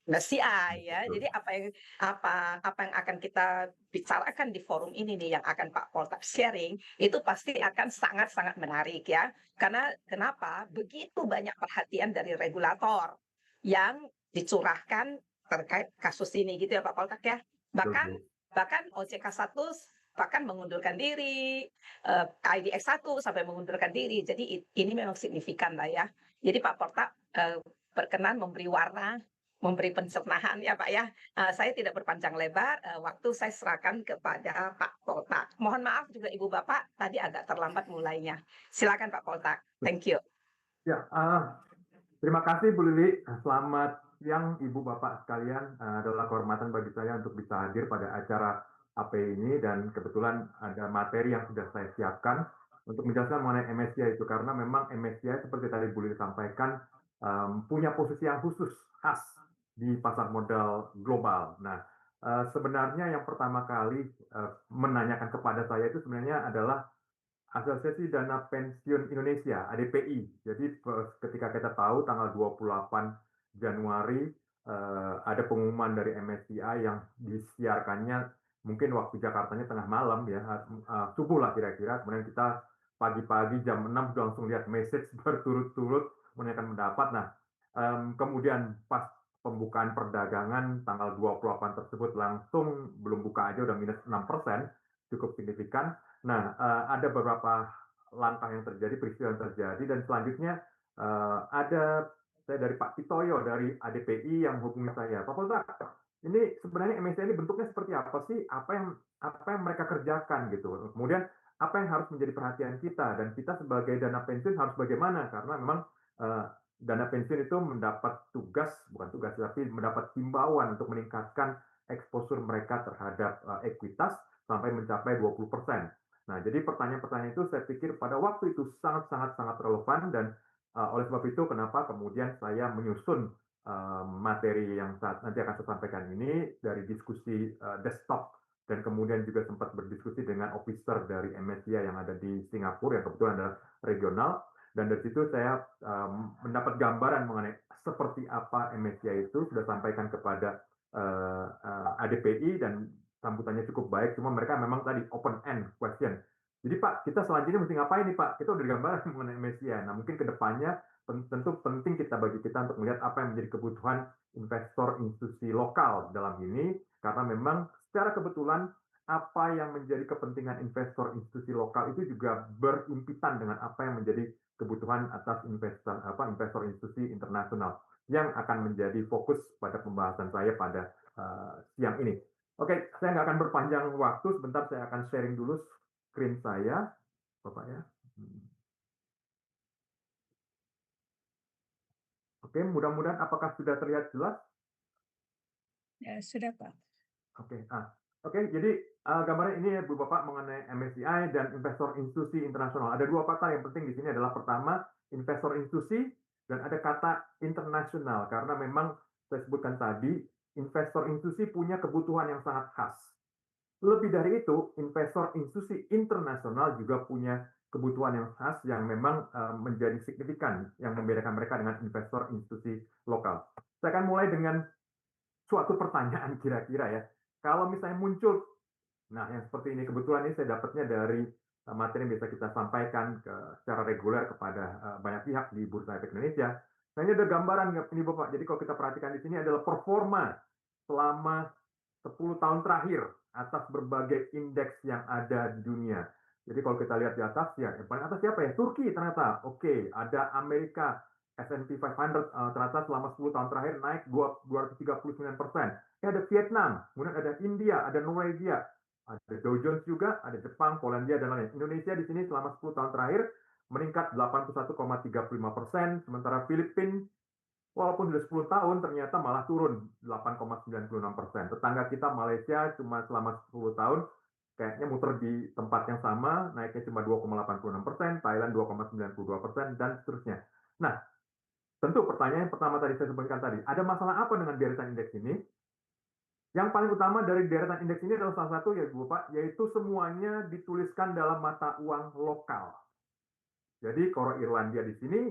CI ya. Betul. Jadi apa yang akan kita bicarakan di forum ini nih yang akan Pak Poltak sharing, itu pasti akan sangat-sangat menarik ya. Karena kenapa? Begitu banyak perhatian dari regulator yang dicurahkan terkait kasus ini gitu ya Pak Poltak ya. Betul, Bahkan Bu. bahkan OJK 1 bahkan mengundurkan diri, KIDX 1 sampai mengundurkan diri. Jadi ini memang signifikan lah ya. Jadi Pak Poltak berkenan memberi warna, memberi pencerahan ya Pak ya. Saya tidak berpanjang lebar, waktu saya serahkan kepada Pak Poltak. Mohon maaf juga Ibu Bapak, tadi agak terlambat mulainya. Silakan Pak Poltak. Thank you. Ya, terima kasih Bu Lili. Selamat siang Ibu Bapak sekalian. Adalah kehormatan bagi saya untuk bisa hadir pada acara AP ini dan kebetulan ada materi yang sudah saya siapkan untuk menjelaskan mengenai MSCI itu karena memang MSCI seperti tadi Bu Lili sampaikan punya posisi yang khusus khas di pasar modal global. Nah, sebenarnya yang pertama kali menanyakan kepada saya itu sebenarnya adalah Asosiasi Dana Pensiun Indonesia, ADPI. Jadi ketika kita tahu tanggal 28 Januari ada pengumuman dari MSCI yang disiarkannya mungkin waktu Jakartanya tengah malam ya, subuh lah kira-kira. Kemudian kita pagi-pagi jam 6 sudah langsung lihat message berturut-turut menanyakan pendapat. Nah, kemudian pas pembukaan perdagangan tanggal 28 tersebut langsung belum buka aja udah minus 6%, cukup signifikan. Nah, ada beberapa langkah yang terjadi, peristiwa yang terjadi, dan selanjutnya ada saya dari Pak Titoyo dari ADPI yang hubungi saya. Pak Poltak, ini sebenarnya MSCI ini bentuknya seperti apa sih? Apa yang mereka kerjakan gitu. Kemudian apa yang harus menjadi perhatian kita dan kita sebagai dana pensiun harus bagaimana? Karena memang uh, dana pensiun itu mendapat tugas, bukan tugas, tapi mendapat himbauan untuk meningkatkan eksposur mereka terhadap ekuitas sampai mencapai 20%. Nah, jadi pertanyaan-pertanyaan itu saya pikir pada waktu itu sangat-sangat relevan dan oleh sebab itu kenapa kemudian saya menyusun materi yang nanti akan saya sampaikan ini dari diskusi desktop dan kemudian juga sempat berdiskusi dengan officer dari MSCI yang ada di Singapura yang kebetulan adalah regional dan dari situ saya mendapat gambaran mengenai seperti apa MSCI itu sudah sampaikan kepada ADPI dan sambutannya cukup baik, cuma mereka memang tadi open end question. Jadi Pak, kita selanjutnya mesti ngapain nih Pak? Kita udah digambarkan mengenai MSCI. Nah mungkin kedepannya tentu penting bagi kita untuk melihat apa yang menjadi kebutuhan investor institusi lokal dalam ini, karena memang secara kebetulan apa yang menjadi kepentingan investor institusi lokal itu juga berimpitan dengan apa yang menjadi kebutuhan atas investor institusi internasional yang akan menjadi fokus pada pembahasan saya pada siang ini. Oke, saya nggak akan berpanjang waktu. Sebentar saya akan sharing dulu screen saya, Bapak ya. Oke, mudah-mudahan apakah sudah terlihat jelas? Ya, sudah Pak. Oke, jadi gambarnya ini ya Bu Bapak mengenai MSCI dan investor institusi internasional. Ada dua kata yang penting di sini adalah pertama investor institusi dan ada kata internasional karena memang saya sebutkan tadi investor institusi punya kebutuhan yang sangat khas. Lebih dari itu, investor institusi internasional juga punya kebutuhan yang khas yang memang menjadi signifikan yang membedakan mereka dengan investor institusi lokal. Saya akan mulai dengan suatu pertanyaan kira-kira ya. Kalau misalnya muncul, nah yang seperti ini kebetulan ini saya dapatnya dari materi yang bisa kita sampaikan secara reguler kepada banyak pihak di Bursa Efek Indonesia. Nah ini ada gambaran ini Bapak. Jadi kalau kita perhatikan di sini adalah performa selama 10 tahun terakhir atas berbagai indeks yang ada di dunia. Jadi kalau kita lihat di atas ya, yang paling atas siapa ya? Turki ternyata. Oke, ada Amerika S&P 500 ternyata selama 10 tahun terakhir naik 239%. Ya, ada Vietnam, kemudian ada India, ada Norwegia, ada Dow Jones juga, ada Jepang, Polandia dan lain-lain. Indonesia di sini selama 10 tahun terakhir meningkat 81,35%, sementara Filipina walaupun sudah 10 tahun ternyata malah turun 8,96%. Tetangga kita Malaysia cuma selama 10 tahun kayaknya muter di tempat yang sama, naiknya cuma 2,86%, Thailand 2,92%, dan seterusnya. Nah, tentu pertanyaan yang pertama tadi saya sebutkan tadi, ada masalah apa dengan deretan indeks ini? Yang paling utama dari deretan indeks ini adalah salah satu ya Bapak, yaitu semuanya dituliskan dalam mata uang lokal. Jadi kalau Irlandia di sini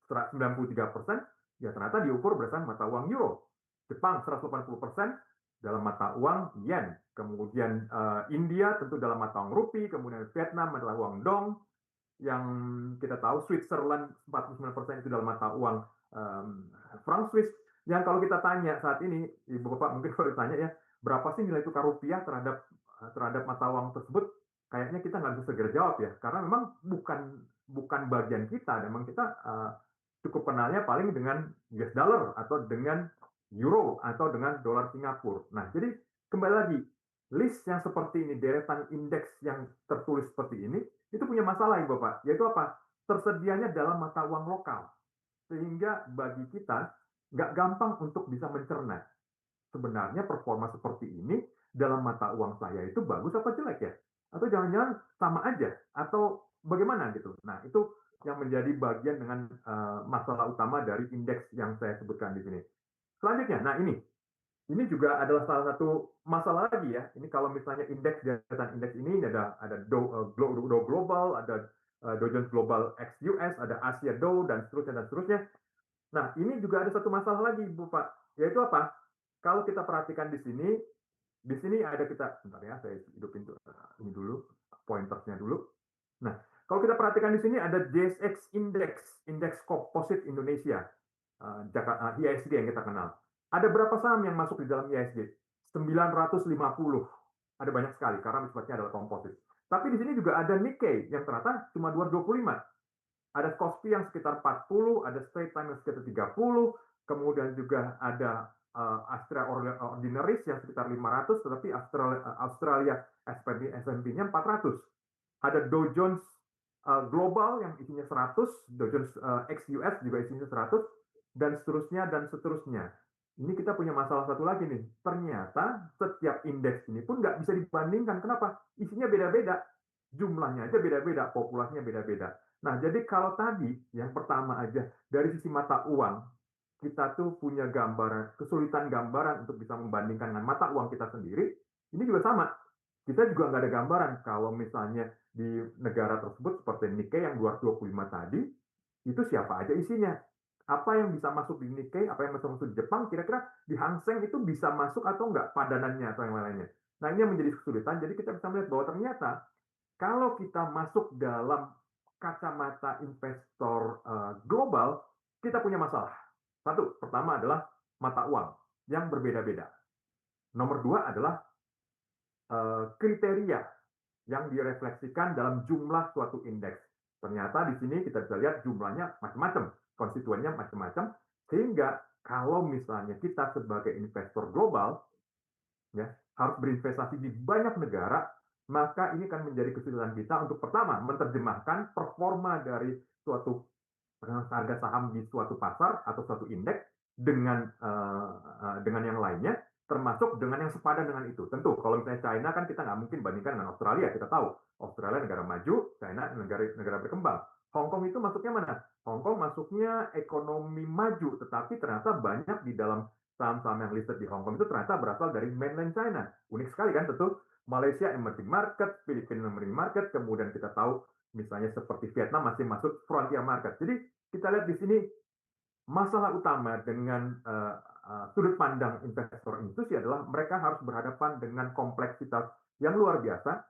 93%, ya ternyata diukur berdasarkan mata uang euro. Jepang 180% dalam mata uang yen, kemudian India tentu dalam mata uang rupiah, kemudian Vietnam adalah uang dong, yang kita tahu Switzerland 49% itu dalam mata uang franc Swiss. Yang kalau kita tanya saat ini, Ibu Bapak mungkin kalau ditanya ya, berapa sih nilai tukar rupiah terhadap mata uang tersebut? Kayaknya kita nggak bisa segera jawab ya, karena memang bukan bagian kita, memang kita cukup kenalnya paling dengan US dollar atau dengan euro atau dengan dolar Singapura. Nah, jadi kembali lagi, list yang seperti ini, deretan indeks yang tertulis seperti ini, itu punya masalah Ibu Bapak, yaitu apa? Tersedianya dalam mata uang lokal. Sehingga bagi kita nggak gampang untuk bisa mencerna. Sebenarnya performa seperti ini dalam mata uang saya itu bagus apa jelek ya? Atau jangan-jangan sama aja? Atau bagaimana gitu? Nah, itu yang menjadi bagian dengan masalah utama dari indeks yang saya sebutkan di sini. Selanjutnya, nah ini juga adalah salah satu masalah lagi ya. Ini kalau misalnya deretan indeks ini ada Dow Global, ada Dow Jones Global X US, ada Asia Dow dan seterusnya dan seterusnya. Nah, ini juga ada satu masalah lagi, Bu Pak, yaitu apa? Kalau kita perhatikan di sini ada kita, bentar ya, saya hidupin ini dulu, pointersnya dulu. Nah, kalau kita perhatikan di sini ada JSX Index, Indeks Komposit Indonesia, IISG yang kita kenal. Ada berapa saham yang masuk di dalam IISG? 950. Ada banyak sekali karena sifatnya adalah komposit. Tapi di sini juga ada Nikkei yang ternyata cuma 225. Ada Kospi yang sekitar 40, ada Straits Times yang sekitar 30, kemudian juga ada Astra Ordinaries yang sekitar 500, tetapi Australia S&P-nya 400. Ada Dow Jones Global yang isinya 100, Dow Jones X US juga isinya 100, dan seterusnya dan seterusnya. Ini kita punya masalah satu lagi nih. Ternyata setiap indeks ini pun nggak bisa dibandingkan. Kenapa? Isinya beda-beda. Jumlahnya aja beda-beda, populasinya beda-beda. Nah, jadi kalau tadi yang pertama aja dari sisi mata uang, kita tuh punya kesulitan gambaran untuk bisa membandingkan dengan mata uang kita sendiri, ini juga sama. Kita juga nggak ada gambaran kalau misalnya di negara tersebut seperti Nikkei yang 225 tadi, itu siapa aja isinya. Apa yang bisa masuk di Nikkei, apa yang bisa masuk di Jepang, kira-kira di Hang Seng itu bisa masuk atau enggak padanannya atau yang lainnya. Nah, ini yang menjadi kesulitan. Jadi kita bisa melihat bahwa ternyata kalau kita masuk dalam kacamata investor global, kita punya masalah. Satu, pertama adalah mata uang yang berbeda-beda. Nomor dua adalah kriteria yang direfleksikan dalam jumlah suatu indeks. Ternyata di sini kita bisa lihat jumlahnya macam-macam, konstituennya macam-macam, sehingga kalau misalnya kita sebagai investor global ya harus berinvestasi di banyak negara, maka ini akan menjadi kesulitan kita untuk pertama menerjemahkan performa dari suatu harga saham di suatu pasar atau suatu indeks dengan yang lainnya, termasuk dengan yang sepadan dengan itu. Tentu kalau misalnya China kan kita nggak mungkin bandingkan dengan Australia, kita tahu Australia negara maju, China negara berkembang. Hong Kong itu masuknya mana? Hong Kong masuknya ekonomi maju, tetapi ternyata banyak di dalam saham-saham yang listed di Hong Kong itu ternyata berasal dari mainland China. Unik sekali kan, tentu Malaysia emerging market, Filipina emerging market, kemudian kita tahu misalnya seperti Vietnam masih masuk frontier market. Jadi kita lihat di sini masalah utama dengan sudut pandang investor institusi adalah mereka harus berhadapan dengan kompleksitas yang luar biasa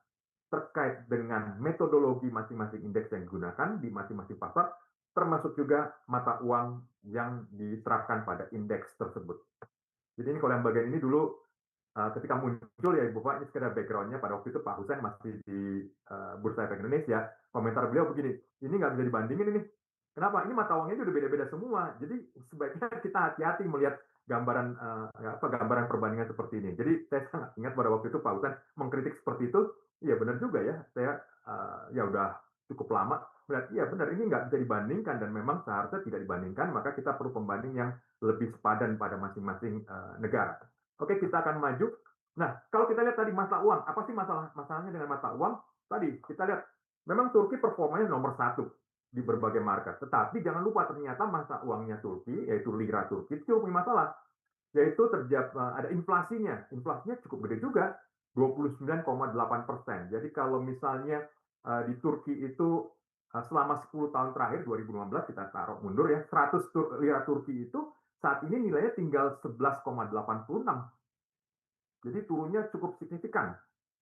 terkait dengan metodologi masing-masing indeks yang digunakan di masing-masing pasar, termasuk juga mata uang yang diterapkan pada indeks tersebut. Jadi ini kalau yang bagian ini dulu ketika muncul ya Ibu Pak, ini sekedar background-nya pada waktu itu Pak Husain masih di Bursa Efek Indonesia, komentar beliau begini, ini nggak bisa dibandingin ini. Kenapa? Ini mata uangnya udah beda-beda semua. Jadi sebaiknya kita hati-hati melihat gambaran perbandingan seperti ini. Jadi saya sangat ingat pada waktu itu Pak Husain mengkritik seperti itu. Iya benar juga ya, saya ya udah cukup lama melihat, iya benar ini nggak bisa dibandingkan dan memang seharusnya tidak dibandingkan, maka kita perlu pembanding yang lebih sepadan pada masing-masing negara. Oke, kita akan maju. Nah, kalau kita lihat tadi mata uang, apa sih masalahnya dengan mata uang? Tadi kita lihat, memang Turki performanya nomor 1 di berbagai market. Tetapi jangan lupa ternyata mata uangnya Turki, yaitu lira Turki, itu punya masalah. Yaitu ada inflasinya. Inflasinya cukup gede juga, 29,8%. Jadi kalau misalnya di Turki itu selama 10 tahun terakhir, 2015 kita taruh mundur ya, 100 lira Turki itu saat ini nilainya tinggal 11,86. Jadi turunnya cukup signifikan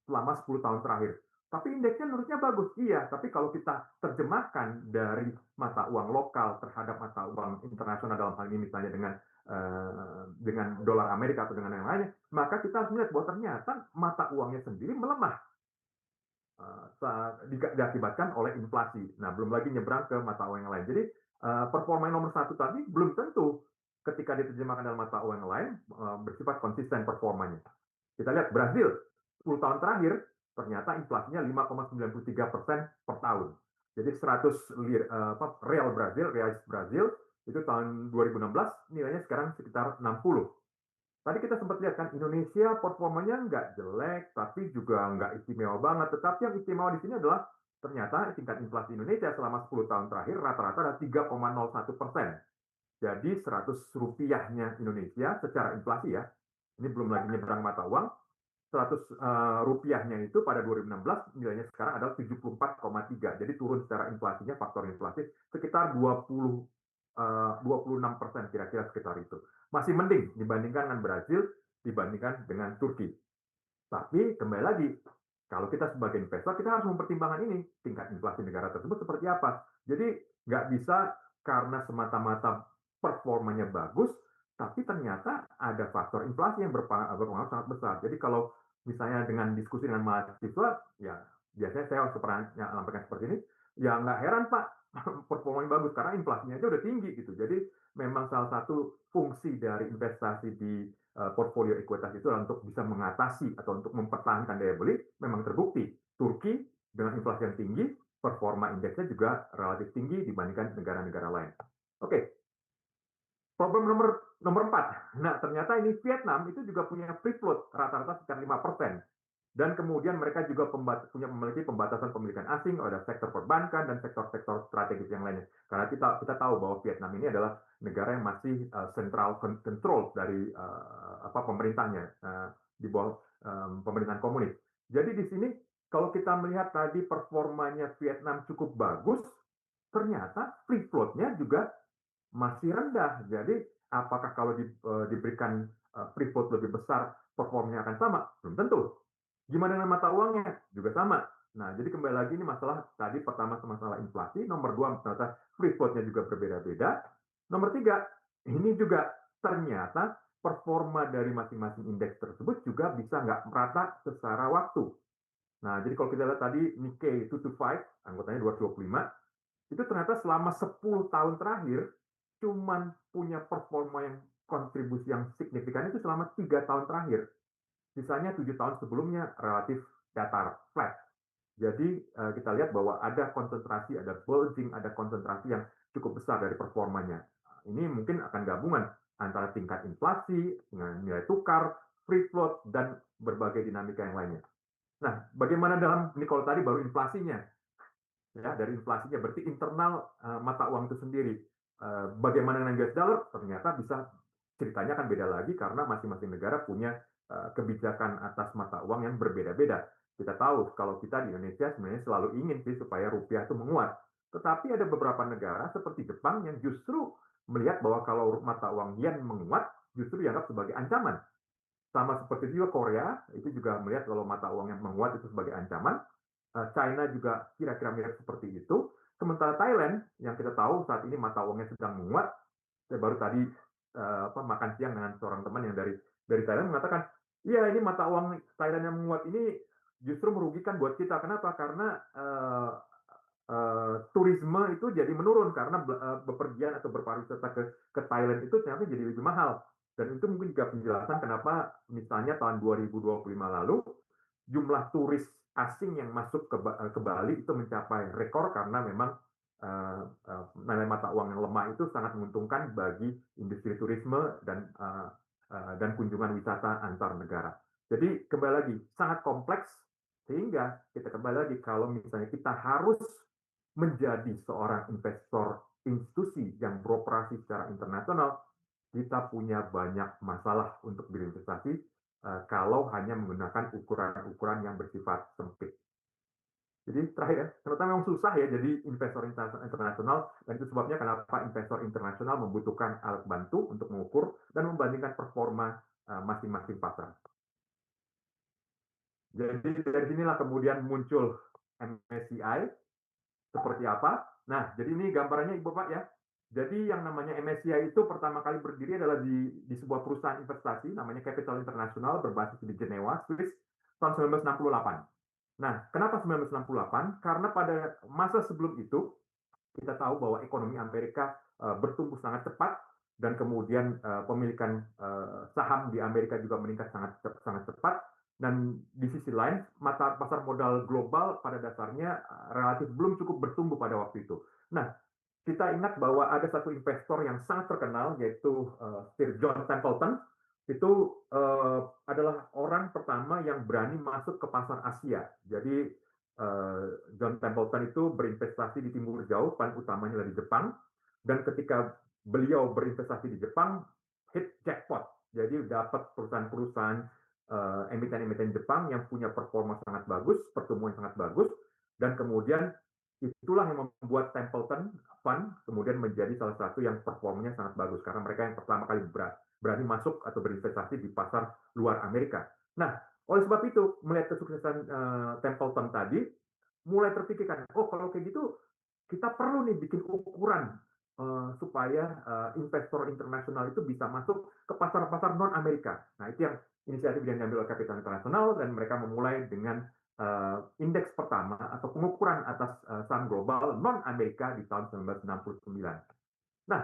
selama 10 tahun terakhir. Tapi indeksnya menurutnya bagus, iya. Tapi kalau kita terjemahkan dari mata uang lokal terhadap mata uang internasional dalam hal ini misalnya dengan dolar Amerika atau dengan yang lainnya, maka kita harus melihat bahwa ternyata mata uangnya sendiri melemah diakibatkan oleh inflasi. Nah, belum lagi nyebrang ke mata uang yang lain. Jadi performa yang nomor satu tadi belum tentu ketika diterjemahkan dalam mata uang yang lain bersifat konsisten performanya. Kita lihat Brazil, 10 tahun terakhir, ternyata inflasinya 5,93% per tahun. Jadi 100 real Brazil, itu tahun 2016, nilainya sekarang sekitar 60. Tadi kita sempat lihat kan, Indonesia performanya nggak jelek, tapi juga nggak istimewa banget. Tetapi yang istimewa di sini adalah ternyata tingkat inflasi Indonesia selama 10 tahun terakhir rata-rata ada 3,01%. Jadi 100 rupiahnya Indonesia secara inflasi ya, ini belum lagi nyebrang mata uang, 100 rupiahnya itu pada 2016 nilainya sekarang adalah 74,3. Jadi turun secara inflasinya, faktor inflasi sekitar 26% kira-kira sekitar itu. Masih mending dibandingkan dengan Brazil, dibandingkan dengan Turki. Tapi kembali lagi, kalau kita sebagai investor, kita harus mempertimbangkan ini, tingkat inflasi negara tersebut seperti apa. Jadi nggak bisa karena semata-mata performanya bagus, tapi ternyata ada faktor inflasi yang berpengaruh sangat besar. Jadi kalau misalnya dengan diskusi dengan mahasiswa, ya biasanya saya pernah menyampaikan seperti ini, ya nggak heran Pak, performanya bagus karena inflasinya aja udah tinggi gitu. Jadi memang salah satu fungsi dari investasi di portfolio ekuitas itu untuk bisa mengatasi atau untuk mempertahankan daya beli memang terbukti. Turki dengan inflasi yang tinggi, performa indeksnya juga relatif tinggi dibandingkan negara-negara lain. Oke, problem nomor 4. Nah, ternyata ini Vietnam itu juga punya free float rata-rata sekitar 5%. Dan kemudian mereka juga memiliki pembatasan pemilikan asing, ada sektor perbankan dan sektor-sektor strategis yang lainnya. Karena kita tahu bahwa Vietnam ini adalah negara yang masih central control dari pemerintahnya di bawah pemerintahan komunis. Jadi di sini kalau kita melihat tadi performanya Vietnam cukup bagus, ternyata free float-nya juga masih rendah. Jadi apakah kalau diberikan free float lebih besar, performanya akan sama? Belum tentu. Gimana dengan mata uangnya? Juga sama. Nah, jadi kembali lagi ini masalah tadi pertama masalah inflasi, nomor 2 ternyata free float-nya juga berbeda-beda. Nomor 3, ini juga ternyata performa dari masing-masing indeks tersebut juga bisa nggak merata secara waktu. Nah, jadi kalau kita lihat tadi Nikkei 225, anggotanya 225, itu ternyata selama 10 tahun terakhir cuman punya performa yang kontribusi yang signifikan itu selama 3 tahun terakhir. Sisanya 7 tahun sebelumnya relatif datar, flat. Jadi kita lihat bahwa ada konsentrasi, ada bulging, ada konsentrasi yang cukup besar dari performanya. Ini mungkin akan gabungan antara tingkat inflasi, dengan nilai tukar, free float, dan berbagai dinamika yang lainnya. Nah, bagaimana dalam, ini kalau tadi baru inflasinya, ya dari inflasinya, berarti internal mata uang itu sendiri. Bagaimana dengan US dollar? Ternyata bisa ceritanya akan beda lagi karena masing-masing negara punya kebijakan atas mata uang yang berbeda-beda. Kita tahu kalau kita di Indonesia sebenarnya selalu ingin sih supaya rupiah itu menguat. Tetapi ada beberapa negara seperti Jepang yang justru melihat bahwa kalau mata uang yen menguat justru dianggap sebagai ancaman. Sama seperti juga Korea, itu juga melihat kalau mata uang yang menguat itu sebagai ancaman. China juga kira-kira mirip seperti itu. Sementara Thailand, yang kita tahu saat ini mata uangnya sedang menguat, saya baru tadi makan siang dengan seorang teman yang dari Thailand mengatakan, iya ini mata uang Thailand yang menguat ini justru merugikan buat kita. Kenapa? Karena turisme itu jadi menurun karena bepergian atau berpariwisata ke Thailand itu ternyata jadi lebih mahal. Dan itu mungkin juga penjelasan kenapa misalnya tahun 2025 lalu jumlah turis asing yang masuk ke Bali itu mencapai rekor karena memang nilai mata uang yang lemah itu sangat menguntungkan bagi industri turisme dan kunjungan wisata antar negara. Jadi kembali lagi sangat kompleks sehingga kita kembali lagi kalau misalnya kita harus menjadi seorang investor institusi yang beroperasi secara internasional, kita punya banyak masalah untuk berinvestasi kalau hanya menggunakan ukuran-ukuran yang bersifat sempit. Jadi terakhir ya, ternyata memang susah ya jadi investor internasional, dan itu sebabnya kenapa investor internasional membutuhkan alat bantu untuk mengukur dan membandingkan performa masing-masing pasar. Jadi dari sinilah kemudian muncul MSCI seperti apa. Nah, jadi ini gambarannya Ibu Pak ya. Jadi yang namanya MSCI itu pertama kali berdiri adalah di sebuah perusahaan investasi namanya Capital International berbasis di Jenewa, Swiss tahun 1968. Nah, kenapa 1968? Karena pada masa sebelum itu kita tahu bahwa ekonomi Amerika bertumbuh sangat cepat dan kemudian pemilikan saham di Amerika juga meningkat sangat cepat, dan di sisi lain pasar modal global pada dasarnya relatif belum cukup bertumbuh pada waktu itu. Nah, kita ingat bahwa ada satu investor yang sangat terkenal yaitu Sir John Templeton. Itu adalah orang pertama yang berani masuk ke pasar Asia. Jadi John Templeton itu berinvestasi di Timur Jauh, paling utamanya dari Jepang. Dan ketika beliau berinvestasi di Jepang, hit jackpot. Jadi dapat perusahaan-perusahaan emiten-emiten Jepang yang punya performa sangat bagus, pertumbuhan sangat bagus, dan kemudian itulah yang membuat Templeton Fund kemudian menjadi salah satu yang performanya sangat bagus karena mereka yang pertama kali berani masuk atau berinvestasi di pasar luar Amerika. Nah, oleh sebab itu melihat kesuksesan Templeton tadi, mulai terpikirkan, oh kalau kayak gitu kita perlu nih bikin ukuran supaya investor internasional itu bisa masuk ke pasar-pasar non Amerika. Nah, itu yang inisiatif yang diambil oleh Capital International, dan mereka memulai dengan indeks pertama atau pengukuran atas saham global non Amerika di tahun 1969. Nah,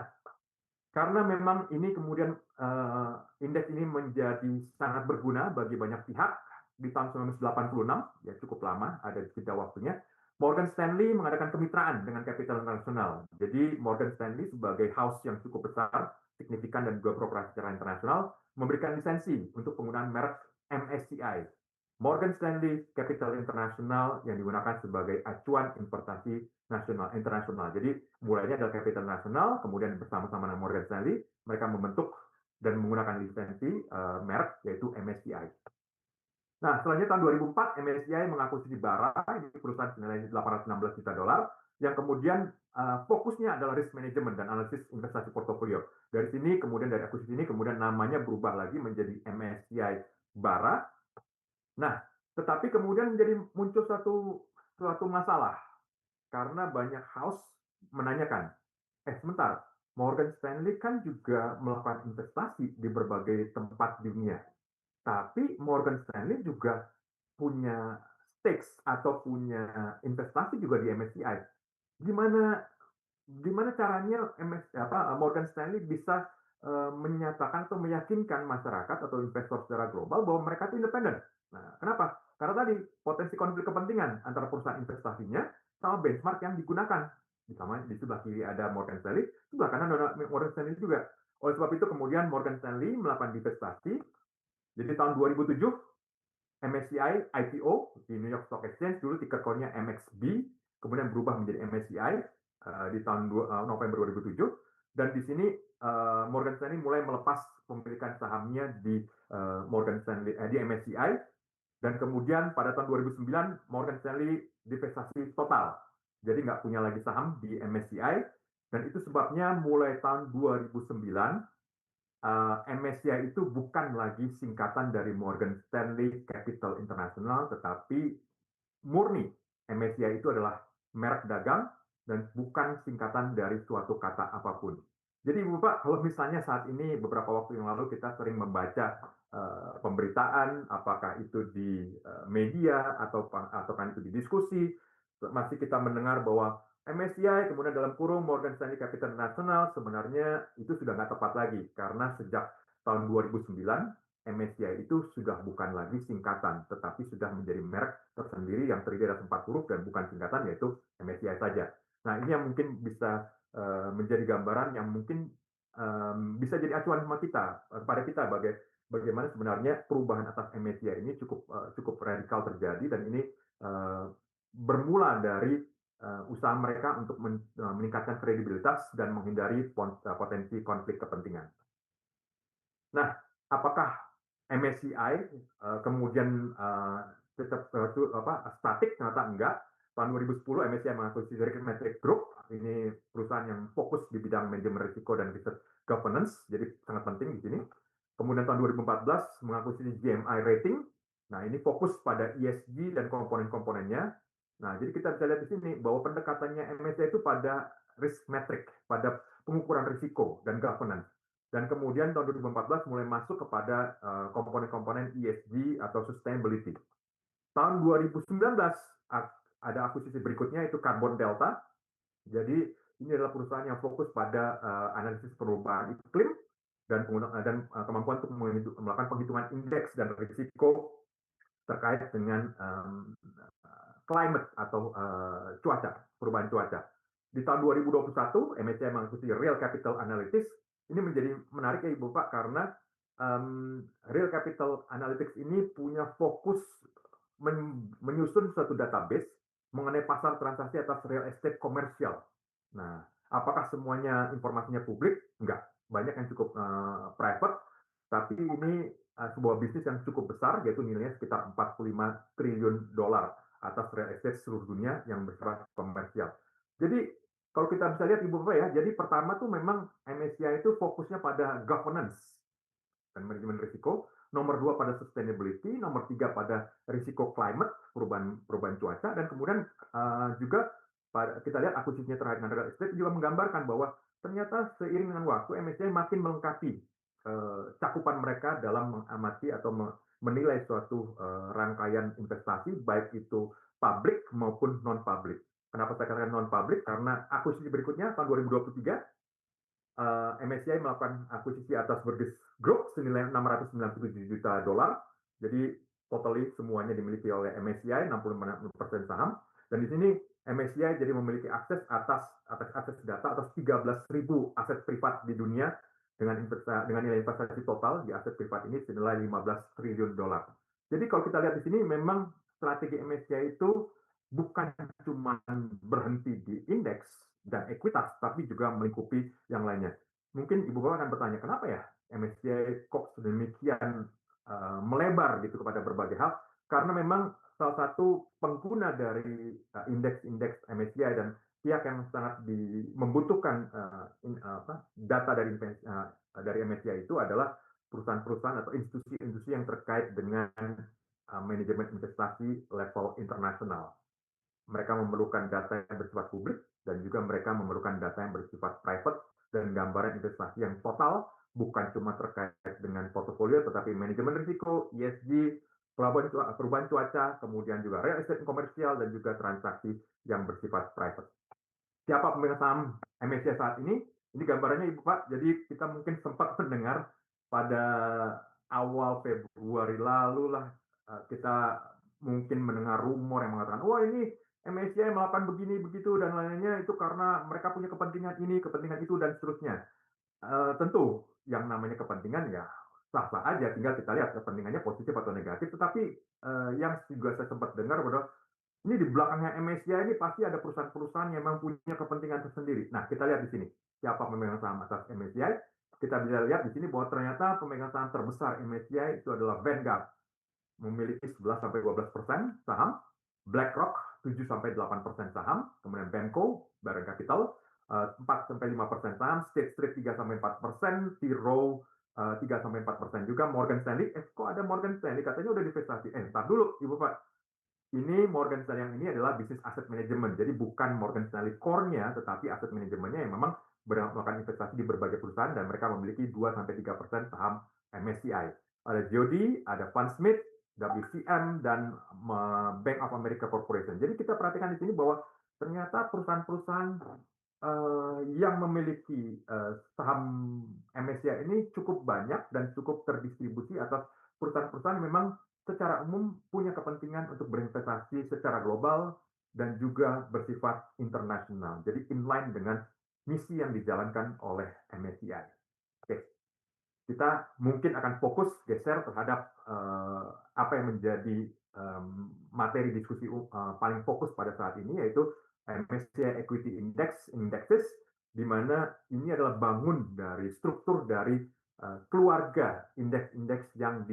karena memang ini kemudian indeks ini menjadi sangat berguna bagi banyak pihak di tahun 1986, ya cukup lama, ada jeda waktunya. Morgan Stanley mengadakan kemitraan dengan Capital International. Jadi Morgan Stanley sebagai house yang cukup besar, signifikan dan juga beroperasi secara internasional, memberikan lisensi untuk penggunaan merek MSCI. Morgan Stanley Capital International yang digunakan sebagai acuan investasi nasional internasional. Jadi mulainya adalah Capital Nasional, kemudian bersama-sama dengan Morgan Stanley mereka membentuk dan menggunakan lisensi merek yaitu MSCI. Nah, selanjutnya tahun 2004 MSCI mengakuisisi Barra, ini perusahaan senilai $816 juta, yang kemudian fokusnya adalah risk management dan analisis investasi portofolio. Dari sini kemudian dari akuisisi ini kemudian namanya berubah lagi menjadi MSCI Barra. Nah, tetapi kemudian menjadi muncul suatu masalah karena banyak house menanyakan, sebentar, Morgan Stanley kan juga melakukan investasi di berbagai tempat di dunia. Tapi Morgan Stanley juga punya stakes atau punya investasi juga di MSCI. Gimana caranya Morgan Stanley bisa menyatakan atau meyakinkan masyarakat atau investor secara global bahwa mereka itu independen? Nah, kenapa? Karena tadi potensi konflik kepentingan antara perusahaan investasinya sama benchmark yang digunakan. Di sebelah kiri ada Morgan Stanley, sebelah kanan ada Morgan Stanley juga. Oleh sebab itu kemudian Morgan Stanley melakukan divestasi. Jadi tahun 2007 MSCI IPO di New York Stock Exchange, dulu ticker code-nya MXB, kemudian berubah menjadi MSCI di tahun November 2007. Dan di sini Morgan Stanley mulai melepas pemilikan sahamnya di Morgan Stanley di MSCI, dan kemudian pada tahun 2009 Morgan Stanley divestasi total. Jadi nggak punya lagi saham di MSCI, dan itu sebabnya mulai tahun 2009 MSCI itu bukan lagi singkatan dari Morgan Stanley Capital International, tetapi murni MSCI itu adalah merek dagang dan bukan singkatan dari suatu kata apapun. Jadi Bapak, kalau misalnya saat ini beberapa waktu yang lalu kita sering membaca pemberitaan, apakah itu di media atau kan itu di diskusi, masih kita mendengar bahwa MSCI kemudian dalam kurung Morgan Stanley Capital International, sebenarnya itu sudah nggak tepat lagi karena sejak tahun 2009 MSCI itu sudah bukan lagi singkatan, tetapi sudah menjadi merek tersendiri yang terdiri dari 4 huruf dan bukan singkatan, yaitu MSCI saja. Nah, ini yang mungkin bisa menjadi gambaran yang mungkin bisa jadi acuan sama kita, kepada kita bagaimana sebenarnya perubahan atas MSCI ini cukup radikal terjadi, dan ini bermula dari usaha mereka untuk meningkatkan kredibilitas dan menghindari potensi konflik kepentingan. Nah, apakah MSCI kemudian tetap statik? Ternyata enggak. tahun 2010 MSCI mengakuisisi Metric Group. Ini perusahaan yang fokus di bidang manajemen risiko dan research governance, jadi sangat penting di sini. Kemudian tahun 2014 mengakuisisi GMI Rating. Nah, ini fokus pada ESG dan komponen-komponennya. Nah, jadi kita bisa lihat di sini bahwa pendekatannya MSCI itu pada risk metric, pada pengukuran risiko dan governance. Dan kemudian tahun 2014 mulai masuk kepada komponen-komponen ESG atau sustainability. Tahun 2019 ada akuisisi berikutnya itu Carbon Delta. Jadi ini adalah perusahaan yang fokus pada analisis perubahan iklim dan kemampuan untuk melakukan penghitungan indeks dan risiko terkait dengan climate atau cuaca, perubahan cuaca. Di tahun 2021, MSCI mengikuti Real Capital Analytics. Ini menjadi menarik ya Ibu Pak, karena Real Capital Analytics ini punya fokus menyusun suatu database mengenai pasar transaksi atas real estate komersial. Nah, apakah semuanya informasinya publik? Enggak. Banyak yang cukup private, tapi ini sebuah bisnis yang cukup besar, yaitu nilainya sekitar 45 triliun dolar atas real estate seluruh dunia yang bersifat komersial. Jadi, kalau kita bisa lihat Ibu Bapak ya, jadi pertama tuh memang MSCI itu fokusnya pada governance dan manajemen risiko, nomor 2 pada sustainability, nomor 3 pada risiko climate, perubahan cuaca, dan kemudian juga kita lihat akuisisinya terhadap real estate juga menggambarkan bahwa ternyata seiring dengan waktu MSCI makin melengkapi cakupan mereka dalam mengamati atau menilai suatu rangkaian investasi, baik itu publik maupun non-publik. Kenapa saya katakan non-publik? Karena akuisisi berikutnya tahun 2023, MSCI melakukan akuisisi atas Burgiss Group senilai 697 juta dolar. Jadi totally semuanya dimiliki oleh MSCI, 66% saham. Dan di sini MSCI jadi memiliki akses atas data atas 13.000 aset privat di dunia dengan nilai investasi total di aset privat ini senilai 15 triliun dolar. Jadi kalau kita lihat di sini memang strategi MSCI itu bukan cuma berhenti di indeks dan ekuitas, tapi juga melingkupi yang lainnya. Mungkin Ibu Bapak akan bertanya, kenapa ya MSCI kok sedemikian melebar gitu kepada berbagai hal? Karena memang salah satu pengguna dari indeks MSCI dan pihak yang sangat membutuhkan data dari MSCI itu adalah perusahaan-perusahaan atau institusi-institusi yang terkait dengan manajemen investasi level internasional. Mereka memerlukan data yang bersifat publik dan juga mereka memerlukan data yang bersifat private dan gambaran investasi yang total, bukan cuma terkait dengan portofolio, tetapi manajemen risiko, ESG, perubahan cuaca, kemudian juga real estate komersial, dan juga transaksi yang bersifat private. Siapa pemegang saham MSCI saat ini? Ini gambarannya Ibu Pak. Jadi kita mungkin sempat mendengar pada awal Februari lalu lah, kita mungkin mendengar rumor yang mengatakan, wah ini MSCI melakukan begini begitu dan lainnya itu karena mereka punya kepentingan ini, kepentingan itu dan seterusnya. Tentu yang namanya kepentingan ya sah-sah aja, tinggal kita lihat kepentingannya positif atau negatif. Tetapi yang juga saya sempat dengar bahwa ini di belakangnya MSCI ini pasti ada perusahaan-perusahaan yang memang punya kepentingan tersendiri. Nah, kita lihat di sini siapa pemegang saham atas MSCI. Kita bisa lihat di sini bahwa ternyata pemegang saham terbesar MSCI itu adalah Vanguard, memiliki 11-12% saham, BlackRock 7-8% saham, kemudian Benco, Baron Capital 4-5% saham, State Street 3-4%, T. Rowe 3-4% juga, Morgan Stanley. Kok ada Morgan Stanley? Katanya udah divestasi. Ntar dulu, Ibu Pak. Ini Morgan Stanley yang ini adalah bisnis aset manajemen. Jadi bukan Morgan Stanley core-nya, tetapi aset manajemennya yang memang melakukan investasi di berbagai perusahaan dan mereka memiliki 2-3% saham MSCI. Ada GOD, ada Fundsmith, WCM, dan Bank of America Corporation. Jadi kita perhatikan di sini bahwa ternyata perusahaan-perusahaan yang memiliki saham MSCI ini cukup banyak dan cukup terdistribusi atas perusahaan-perusahaan yang memang secara umum punya kepentingan untuk berinvestasi secara global dan juga bersifat internasional. Jadi inline dengan misi yang dijalankan oleh MSCI. Oke. Kita mungkin akan fokus geser terhadap apa yang menjadi materi diskusi paling fokus pada saat ini, yaitu MSCI Equity Indexes, di mana ini adalah bangun dari struktur dari keluarga indeks-indeks yang